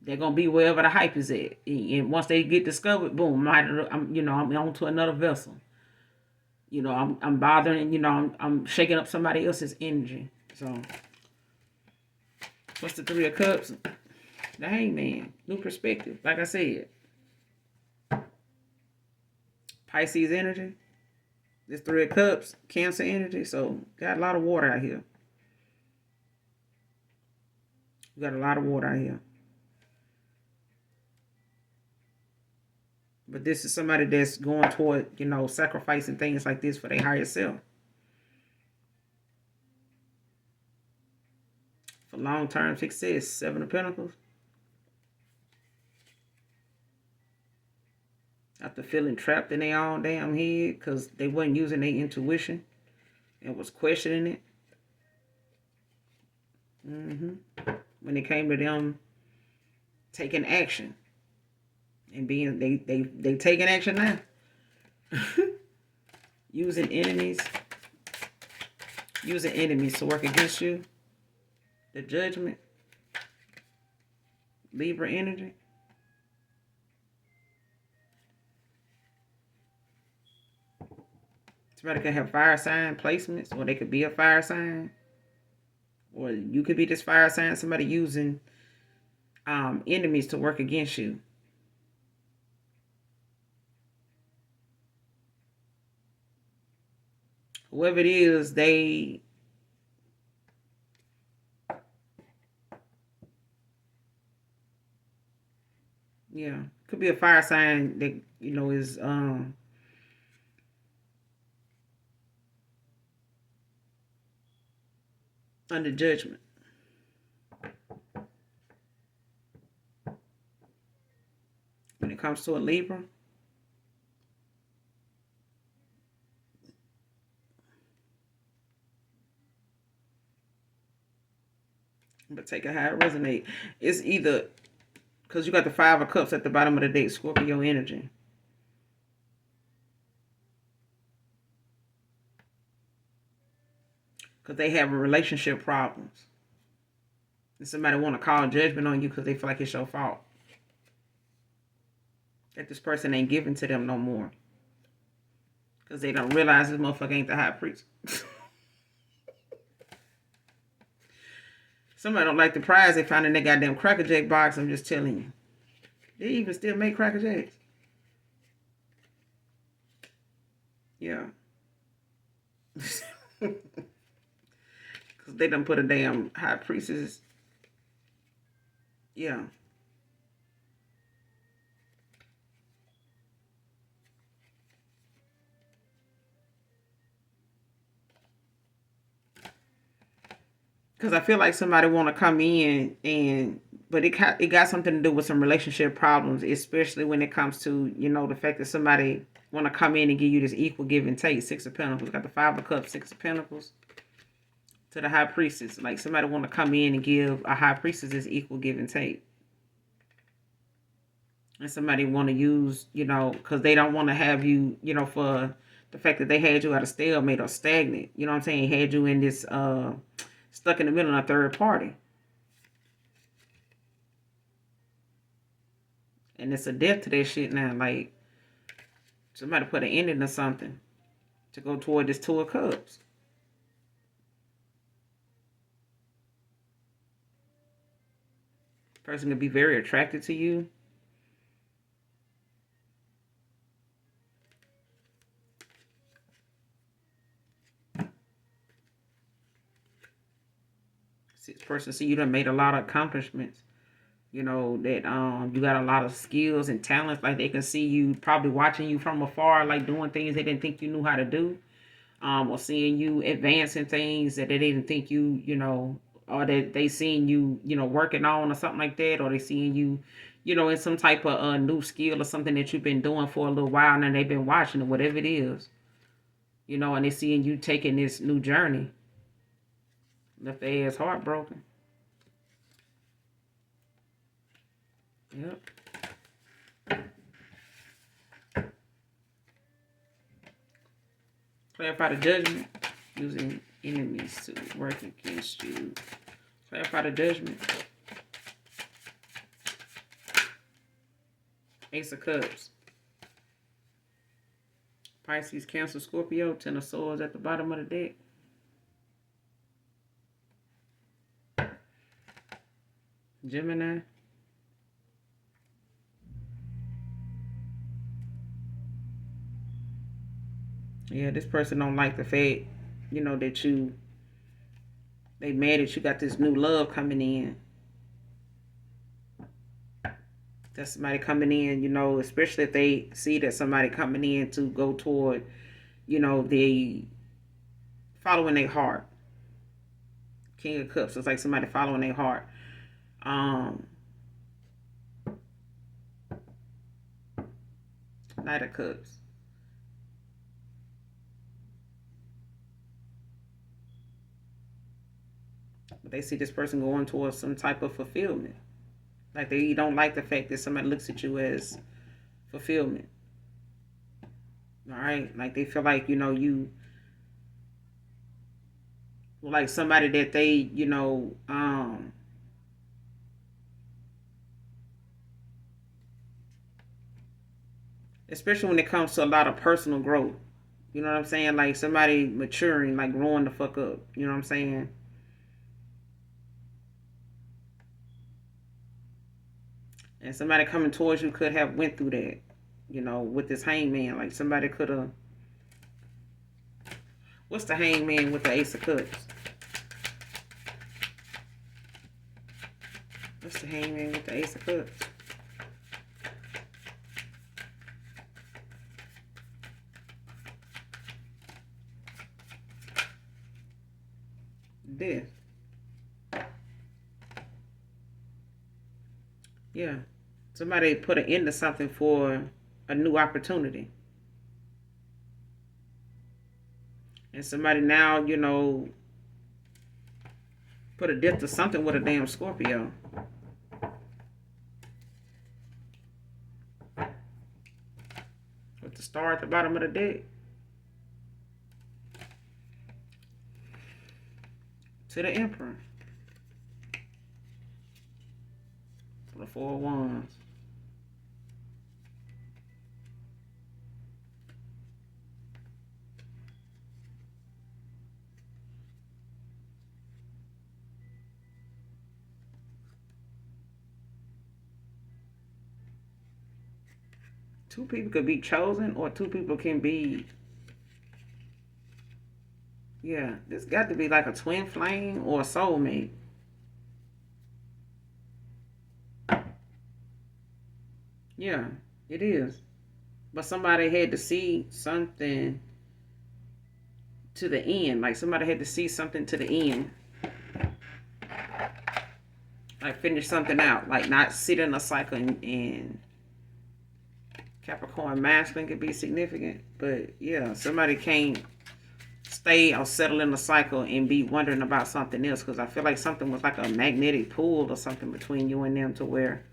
They're going to be wherever the hype is at. And once they get discovered, boom, I'm on to another vessel. I'm bothering, I'm shaking up somebody else's energy. So, what's the Three of Cups? The Hangman. New perspective. Like I said. Pisces energy. This Three of Cups. Cancer energy. So, got a lot of water out here. We got a lot of water out here. But this is somebody that's going toward, sacrificing things like this for their higher self. For long-term success. Seven of Pentacles. After feeling trapped in their own damn head because they wasn't using their intuition and was questioning it. When it came to them taking action. And being they taking action now. Using enemies to work against you. The Judgment. Libra energy. Somebody could have fire sign placements, or they could be a fire sign. Or you could be this fire sign, somebody using enemies to work against you. Whoever it is, they could be a fire sign that is under judgment. When it comes to a Libra, but take it how it resonate. It's either because you got the Five of Cups at the bottom of the deck, Scorpio energy. Because they have relationship problems. And somebody want to call judgment on you because they feel like it's your fault. That this person ain't giving to them no more. Because they don't realize this motherfucker ain't the high priest. Somebody don't like the prize they found in their goddamn Cracker Jack box. I'm just telling you. They even still make Cracker Jacks. Yeah. Because they done put a damn high priestess. Yeah. Because I feel like somebody want to come in but it got something to do with some relationship problems, especially when it comes to, the fact that somebody want to come in and give you this equal give and take. Six of Pentacles. Got the Five of Cups, Six of Pentacles. To the High Priestess. Like somebody want to come in and give a High Priestess this equal give and take. And somebody want to use, because they don't want to have you, for the fact that they had you at a stalemate or stagnant. You know what I'm saying? Had you in this, stuck in the middle of a third party. And it's a death to that shit now. Like, somebody put an ending to something to go toward this Two of Cups. Person could be very attracted to you. This person see you done made a lot of accomplishments. You know, that you got a lot of skills and talents. Like they can see you probably watching you from afar, like doing things they didn't think you knew how to do. Or seeing you advancing things that they didn't think you know, or that they seeing you, you know, working on or something like that, or they seeing you, you know, in some type of new skill or something that you've been doing for a little while and they've been watching it, whatever it is, you know, and they seeing you taking this new journey. Left their ass heartbroken. Yep. Clarify the judgment. Using enemies to work against you. Clarify the judgment. Ace of Cups. Pisces, Cancer, Scorpio. Ten of Swords at the bottom of the deck. Gemini. Yeah, this person don't like the fact, you know, that they mad that you got this new love coming in. That's somebody coming in, you know, especially if they see that somebody coming in to go toward, you know, the following their heart. King of Cups. It's like somebody following their heart. Knight of Cups. But they see this person going towards some type of fulfillment. Like they don't like the fact that somebody looks at you as fulfillment. All right? Like they feel like, you know, you like somebody that they, you know, especially when it comes to a lot of personal growth. You know what I'm saying? Like somebody maturing, like growing the fuck up. You know what I'm saying? And somebody coming towards you could have went through that, you know, with this hangman. Like somebody could have. What's the hangman with the Ace of Cups? What's the hangman with the Ace of Cups? Death. Yeah. Somebody put an end to something for a new opportunity. And somebody now, you know, put a death to something with a damn Scorpio. With the star at the bottom of the deck. To the Emperor. For the Four of Wands. Two people could be chosen, or two people can be. Yeah, this got to be like a twin flame or a soulmate. Yeah, it is. But somebody had to see something to the end. Like somebody had to see something to the end. Like finish something out. Like not sit in a cycle and Capricorn masculine could be significant. But yeah, somebody can't stay or settle in a cycle and be wondering about something else. Because I feel like something was like a magnetic pull or something between you and them, to where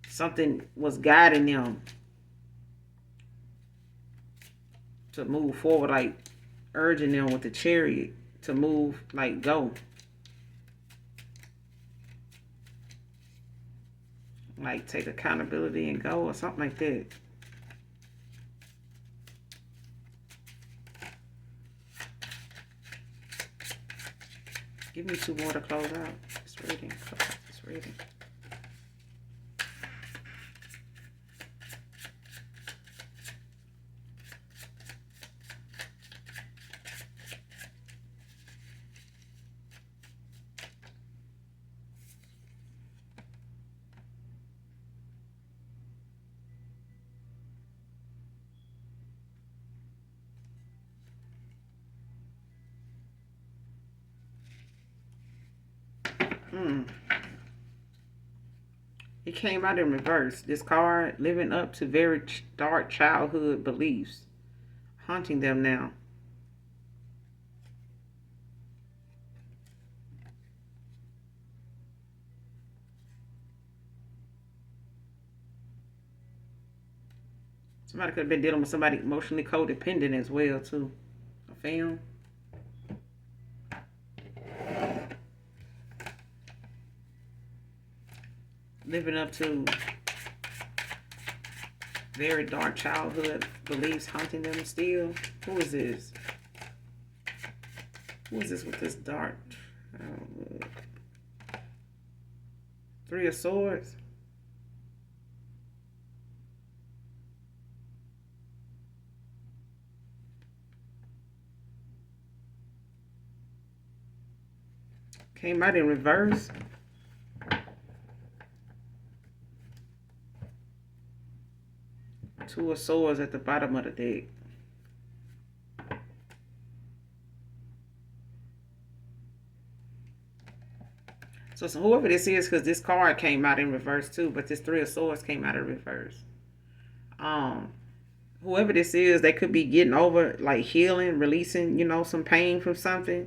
something was guiding them to move forward, like urging them with the Chariot to move, like go. Like take accountability and go, or something like that. Give me two more to close out this reading. This reading. Mm. It came out in reverse. This card, living up to very dark childhood beliefs, haunting them now. Somebody could have been dealing with somebody emotionally codependent as well, too. A film. Living up to very dark childhood beliefs, haunting them still. Who is this? Who is this with this dark childhood? Three of Swords. Came out in reverse. Two of Swords at the bottom of the deck. So whoever this is, because this card came out in reverse too, but this Three of Swords came out in reverse. Whoever this is, they could be getting over, like healing, releasing, some pain from something.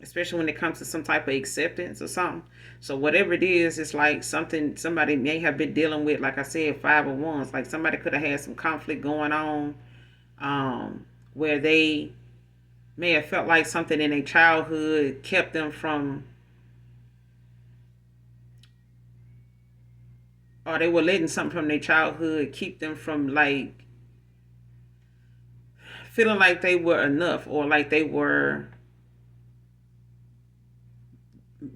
Especially when it comes to some type of acceptance or something. So whatever it is, it's like something somebody may have been dealing with. Like I said, 5 of Wands. Like somebody could have had some conflict going on, where they may have felt like something in their childhood kept them from, or they were letting something from their childhood keep them from like feeling like they were enough, or like they were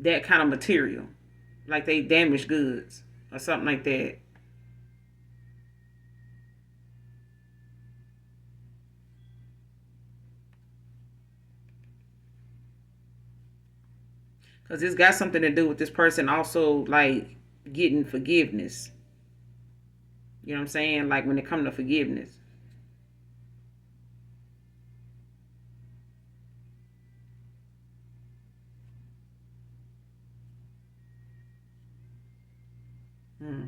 that kind of material, like they damaged goods or something like that. Because it's got something to do with this person also like getting forgiveness. You know what I'm saying? Like when it comes to forgiveness. Hmm.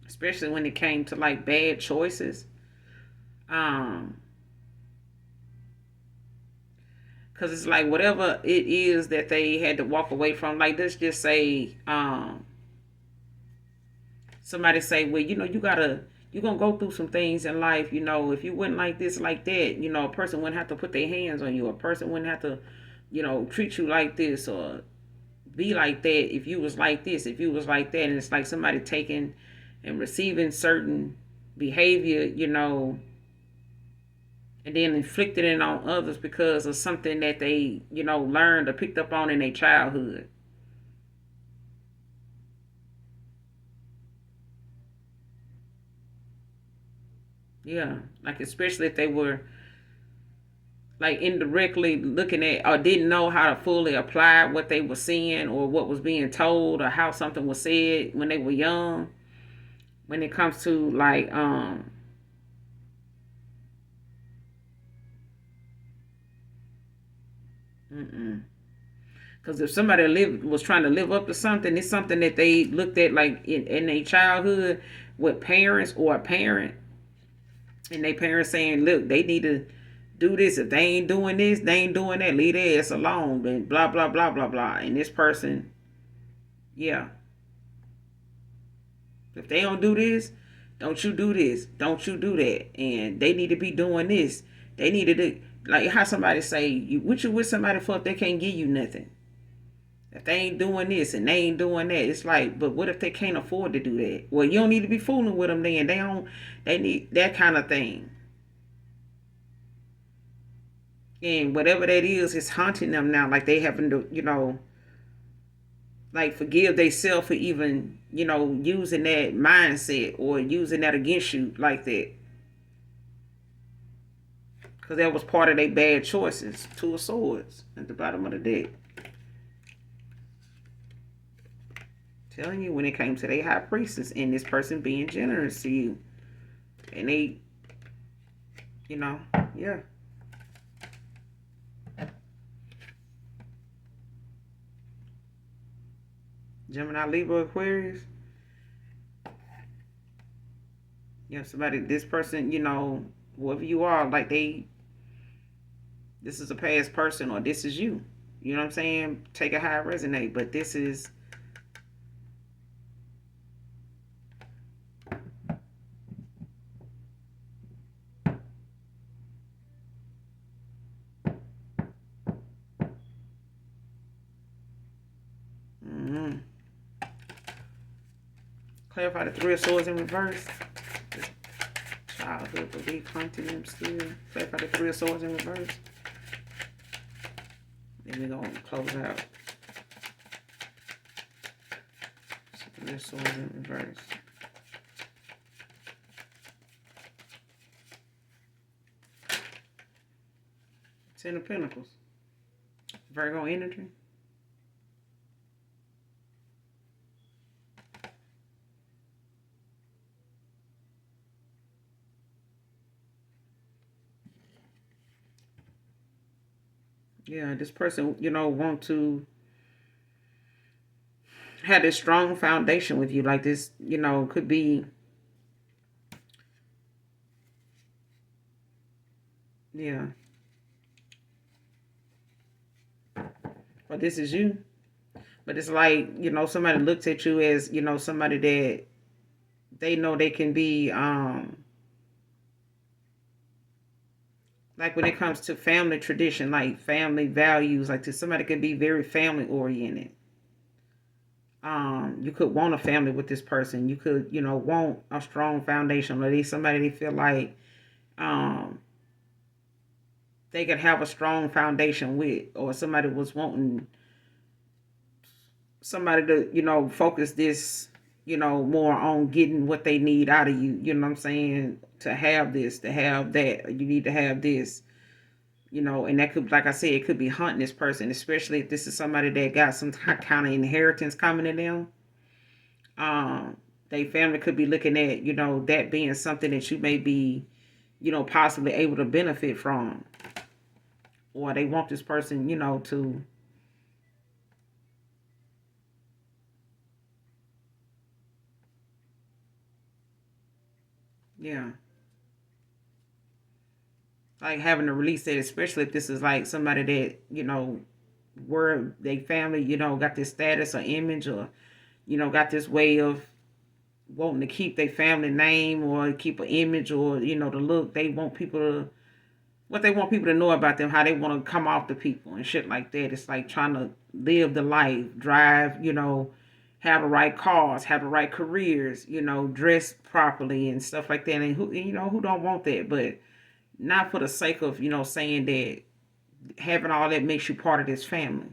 Especially when it came to like bad choices. Um, because it's like whatever it is that they had to walk away from. Like let's just say, somebody say, well, you're gonna go through some things in life. If you went like this, like that, a person wouldn't have to put their hands on you. A person wouldn't have to, treat you like this or be like that if you was like this, if you was like that. And it's like somebody taking and receiving certain behavior, and then inflicting it on others because of something that they, learned or picked up on in their childhood. Yeah, like especially if they were like indirectly looking at or didn't know how to fully apply what they were seeing or what was being told or how something was said when they were young. When it comes to like mm-mm. Because if somebody was trying to live up to something, it's something that they looked at like in their childhood with parents or a parent, and they parents saying, "Look, they need to do this. If they ain't doing this, they ain't doing that. Leave their ass alone." And blah blah blah blah blah. And this person, yeah, if they don't do this, don't you do this. Don't you do that. And they need to be doing this. They need to do like how somebody say, what you with somebody for if they can't give you nothing? If they ain't doing this and they ain't doing that, it's like, but what if they can't afford to do that? Well, you don't need to be fooling with them then. They need that kind of thing. And whatever that is, it's haunting them now. Like they having to, like forgive themselves for even, using that mindset or using that against you like that. Because that was part of their bad choices. Two of Swords at the bottom of the deck. Telling you when it came to their high priestess and this person being generous to you. And they you know, yeah. Gemini, Libra, Aquarius. You know, somebody, this person, whoever you are, like this is a past person or this is you. You know what I'm saying? Take it how it resonate, but this is, mm-hmm. Clarify the Three of Swords in reverse. Childhood belief hunting them still. Clarify the Three of Swords in reverse. Then we're going to close out. Three of Swords in reverse. Ten of Pentacles. Virgo energy. Yeah, this person, want to have this strong foundation with you. Like this, could be, yeah. But this is you. But it's like, somebody looks at you as, somebody that they know they can be, like when it comes to family tradition, like family values, like to somebody can be very family oriented. You could want a family with this person. You could, want a strong foundation, or they somebody they feel like they could have a strong foundation with, or somebody was wanting somebody to, focus this, more on getting what they need out of you. You know what I'm saying? To have this, to have that, you need to have this. And that could, like I said, it could be hunting this person, especially if this is somebody that got some kind of inheritance coming to them. They family could be looking at, that being something that you may be, possibly able to benefit from. Or they want this person, to, yeah. Like having to release it, especially if this is like somebody that, where they family, got this status or image or, got this way of wanting to keep their family name or keep an image or, the look. They want people to, what they want people to know about them, how they want to come off to people and shit like that. It's like trying to live the life, drive, have the right cars, have the right careers, dress properly and stuff like that. And who don't want that? But not for the sake of, saying that having all that makes you part of this family.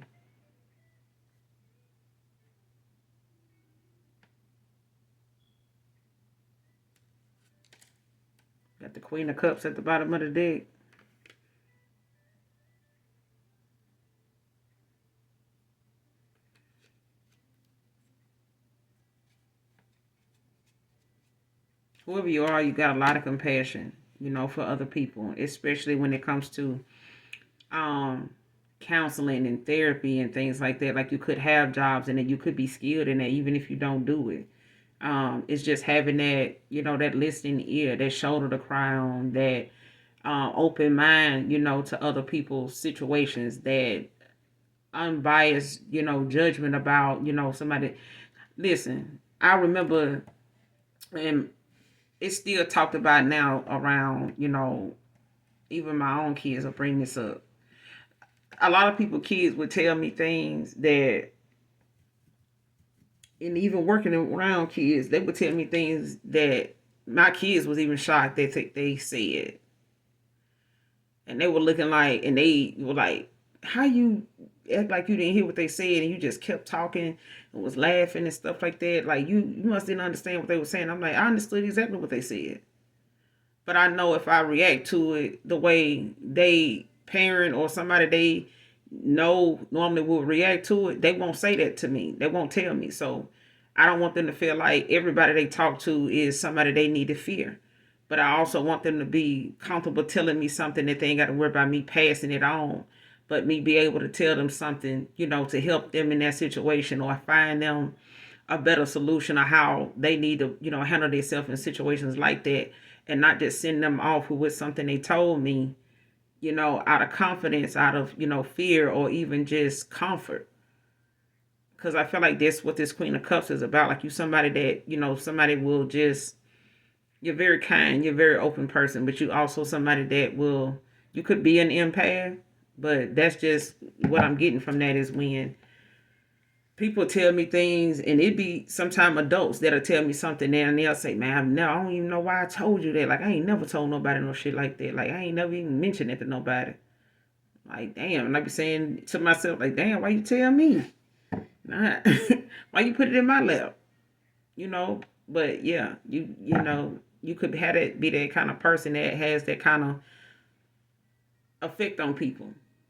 Got the Queen of Cups at the bottom of the deck. Whoever you are, you got a lot of compassion, for other people, especially when it comes to um counseling and therapy and things like that. Like you could have jobs and then you could be skilled in that even if you don't do it. It's just having that, that listening ear, that shoulder to cry on, that open mind, to other people's situations, that unbiased, judgment about, somebody. Listen, I remember, and it's still talked about now around, even my own kids will bring this up. A lot of people, kids would tell me things that, and even working around kids, they would tell me things that my kids was even shocked that they said. And they were looking like, and they were like, how you act like you didn't hear what they said and you just kept talking and was laughing and stuff like that. Like you must didn't understand what they were saying. I'm like, I understood exactly what they said. But I know if I react to it the way they parent or somebody they know normally will react to it, they won't say that to me. They won't tell me. So I don't want them to feel like everybody they talk to is somebody they need to fear. but I also want them to be comfortable telling me something that they ain't got to worry about me passing it on, but me be able to tell them something, to help them in that situation, or find them a better solution of how they need to, handle themselves in situations like that, and not just send them off with something they told me, out of confidence, out of, fear, or even just comfort. Because I feel like that's what this Queen of Cups is about. Like, you somebody that, somebody will just, you're very kind, you're a very open person, but you also somebody that will, you could be an empath, but that's just what I'm getting from that is when people tell me things, and it be sometime adults that'll tell me something there, and they'll say, man, I don't even know why I told you that. Like, I ain't never told nobody no shit like that. Like, I ain't never even mentioned it to nobody. Like, damn. And I be saying to myself, like, damn, why you tell me? Nah. Why you put it in my lap? But yeah, you could have it be that kind of person that has that kind of effect on people.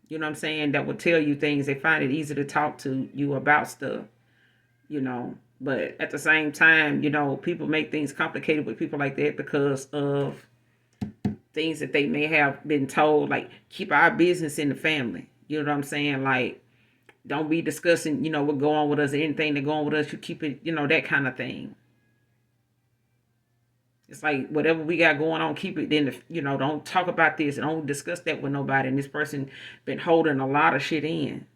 You know what I'm saying? That will tell you things. They find it easy to talk to you about stuff, But at the same time, people make things complicated with people like that because of things that they may have been told, like, keep our business in the family. You know what I'm saying? Like, don't be discussing, what go on with us, or anything that go on with us. You keep it, that kind of thing. It's like whatever we got going on, keep it in the, don't talk about this and don't discuss that with nobody. And this person been holding a lot of shit in.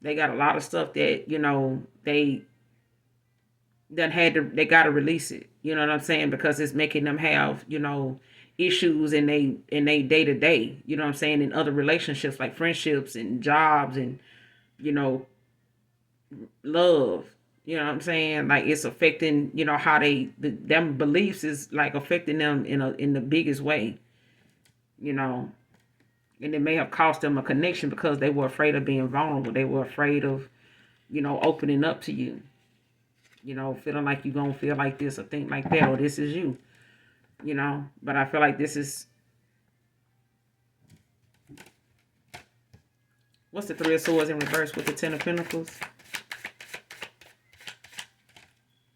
They got a lot of stuff that, they got to release it. You know what I'm saying? Because it's making them have, issues in they day to day. You know what I'm saying? In other relationships, like friendships and jobs and, love. You know what I'm saying? Like, it's affecting, how them beliefs is like affecting them in the biggest way, and it may have cost them a connection because they were afraid of being vulnerable. They were afraid of, opening up to you, feeling like you're going to feel like this or think like that, or this is you, but I feel like this is, what's the Three of Swords in reverse with the Ten of Pentacles?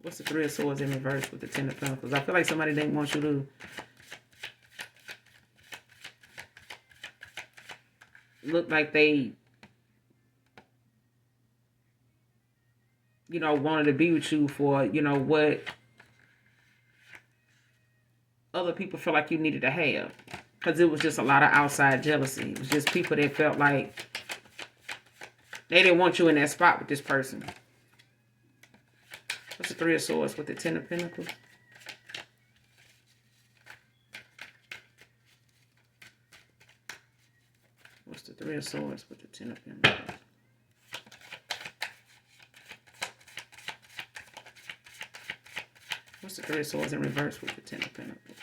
What's the Three of Swords in reverse with the Ten of Pentacles? I feel like somebody didn't want you to look like they, wanted to be with you for, what other people feel like you needed to have. Because it was just a lot of outside jealousy. It was just people that felt like they didn't want you in that spot with this person. What's the Three of Swords with the Ten of Pentacles? What's the Three of Swords with the Ten of Pentacles? What's the Three of Swords in reverse with the Ten of Pentacles?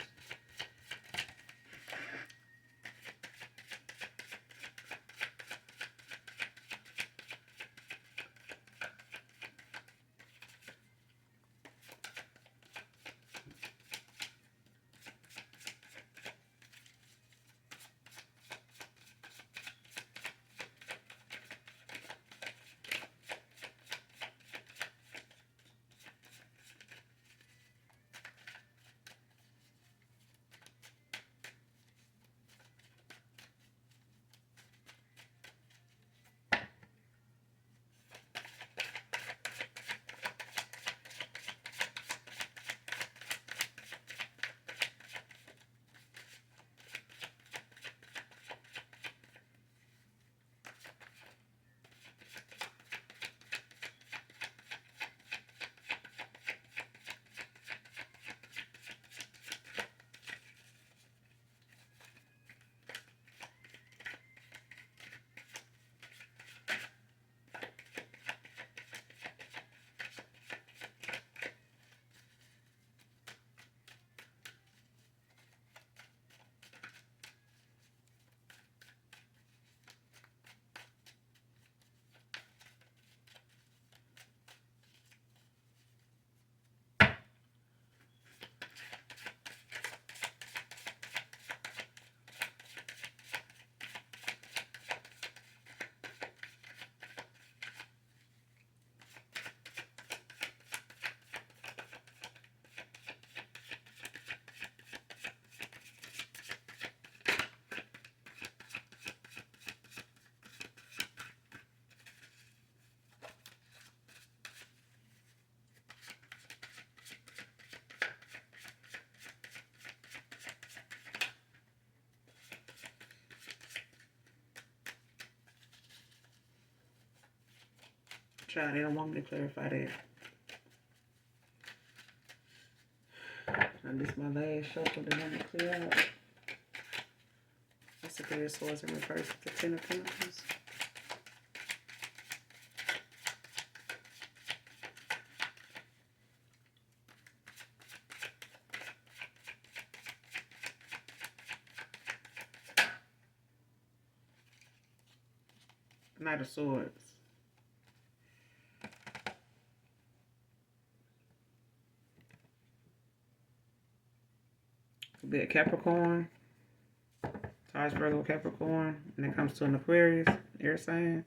child, they don't want me to clarify that. This is my last shuffle that I'm going to clear out. That's the Three of Swords in reverse, the Ten of Pentacles. Knight of Swords. Could be a Capricorn. Taurus, Virgo, Capricorn. When it comes to an Aquarius, air sign.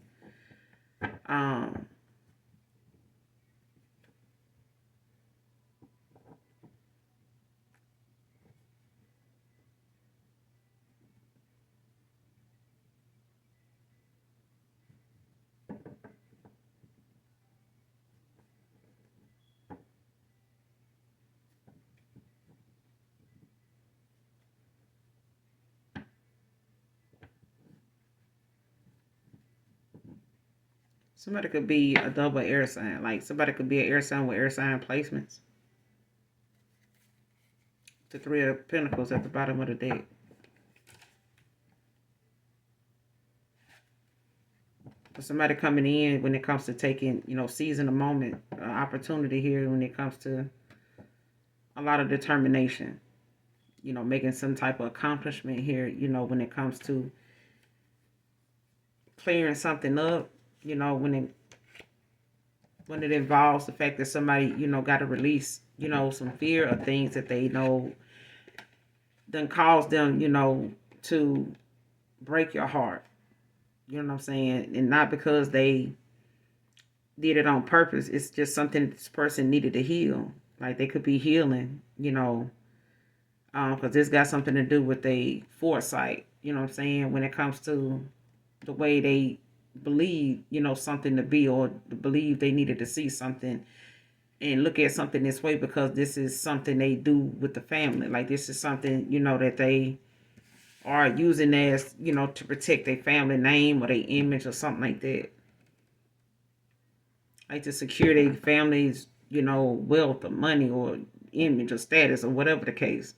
Somebody could be a double air sign. Like somebody could be an air sign with air sign placements. The Three of Pentacles at the bottom of the deck. For somebody coming in when it comes to taking, seizing a moment, opportunity here when it comes to a lot of determination. Making some type of accomplishment here, when it comes to clearing something up, when it involves the fact that somebody, got to release, some fear of things that they know then cause them, to break your heart. You know what I'm saying? And not because they did it on purpose. It's just something this person needed to heal. Like they could be healing, because this got something to do with a foresight. You know what I'm saying? When it comes to the way they believe, something to be, or believe they needed to see something and look at something this way because this is something they do with the family. Like this is something, that they are using as, to protect their family name or their image or something like that. Like to secure their family's, wealth or money or image or status or whatever the case.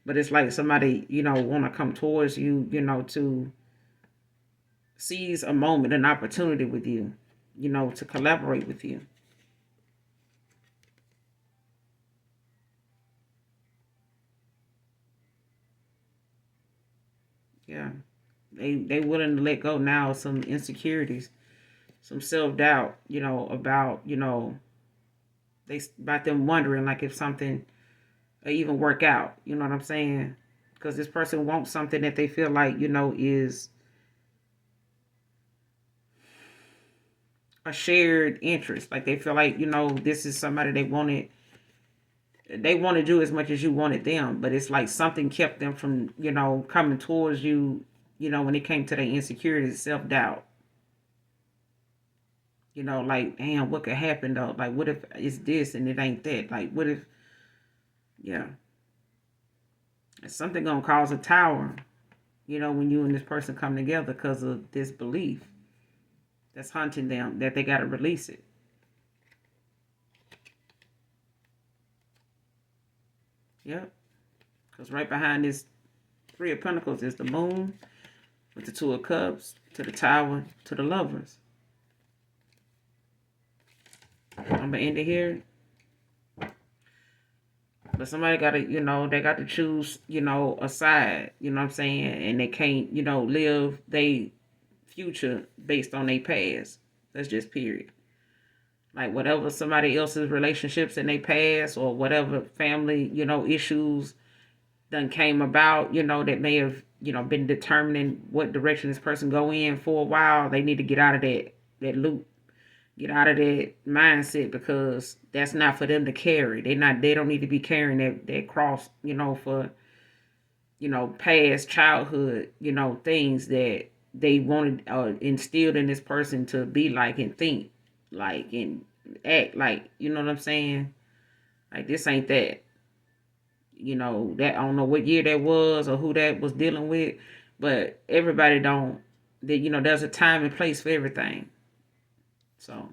But it's like somebody, want to come towards you, to seize a moment, an opportunity with you, to collaborate with you. Yeah. They willing to let go now of some insecurities, some self-doubt, about, about them wondering like if something will even work out. You know what I'm saying? Because this person wants something that they feel like, is a shared interest. Like they feel like, this is somebody they wanted you as much as you wanted them, but it's like something kept them from, coming towards you, when it came to their insecurities, self-doubt. Like, damn, what could happen though? Like, what if it's this and it ain't that? Like, what if, yeah. It's something gonna cause a tower, when you and this person come together because of this belief that's haunting them, that they gotta release it. Yep. Because right behind this Three of Pentacles is the Moon with the Two of Cups to the Tower to the Lovers. I'm going to end it here. But somebody got to, they got to choose, a side, you know what I'm saying? And they can't, live their future based on their past. That's just period. Like whatever somebody else's relationships in their past or whatever family, issues done came about, that may have, been determining what direction this person go in for a while. They need to get out of that loop. Get out of that mindset because that's not for them to carry. They don't need to be carrying that cross, for, past childhood, things that they wanted instilled in this person to be like and think like and act like, you know what I'm saying? Like this ain't that. That I don't know what year that was or who that was dealing with, but everybody don't that there's a time and place for everything. So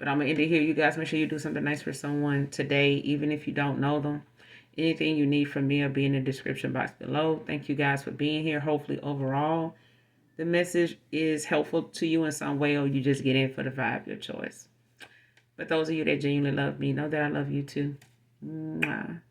But I'm going to end it here. You guys, make sure you do something nice for someone today, even if you don't know them. Anything you need from me will be in the description box below. Thank you guys for being here. Hopefully, overall, the message is helpful to you in some way, or you just get in for the vibe, your choice. But those of you that genuinely love me, know that I love you too. Mwah.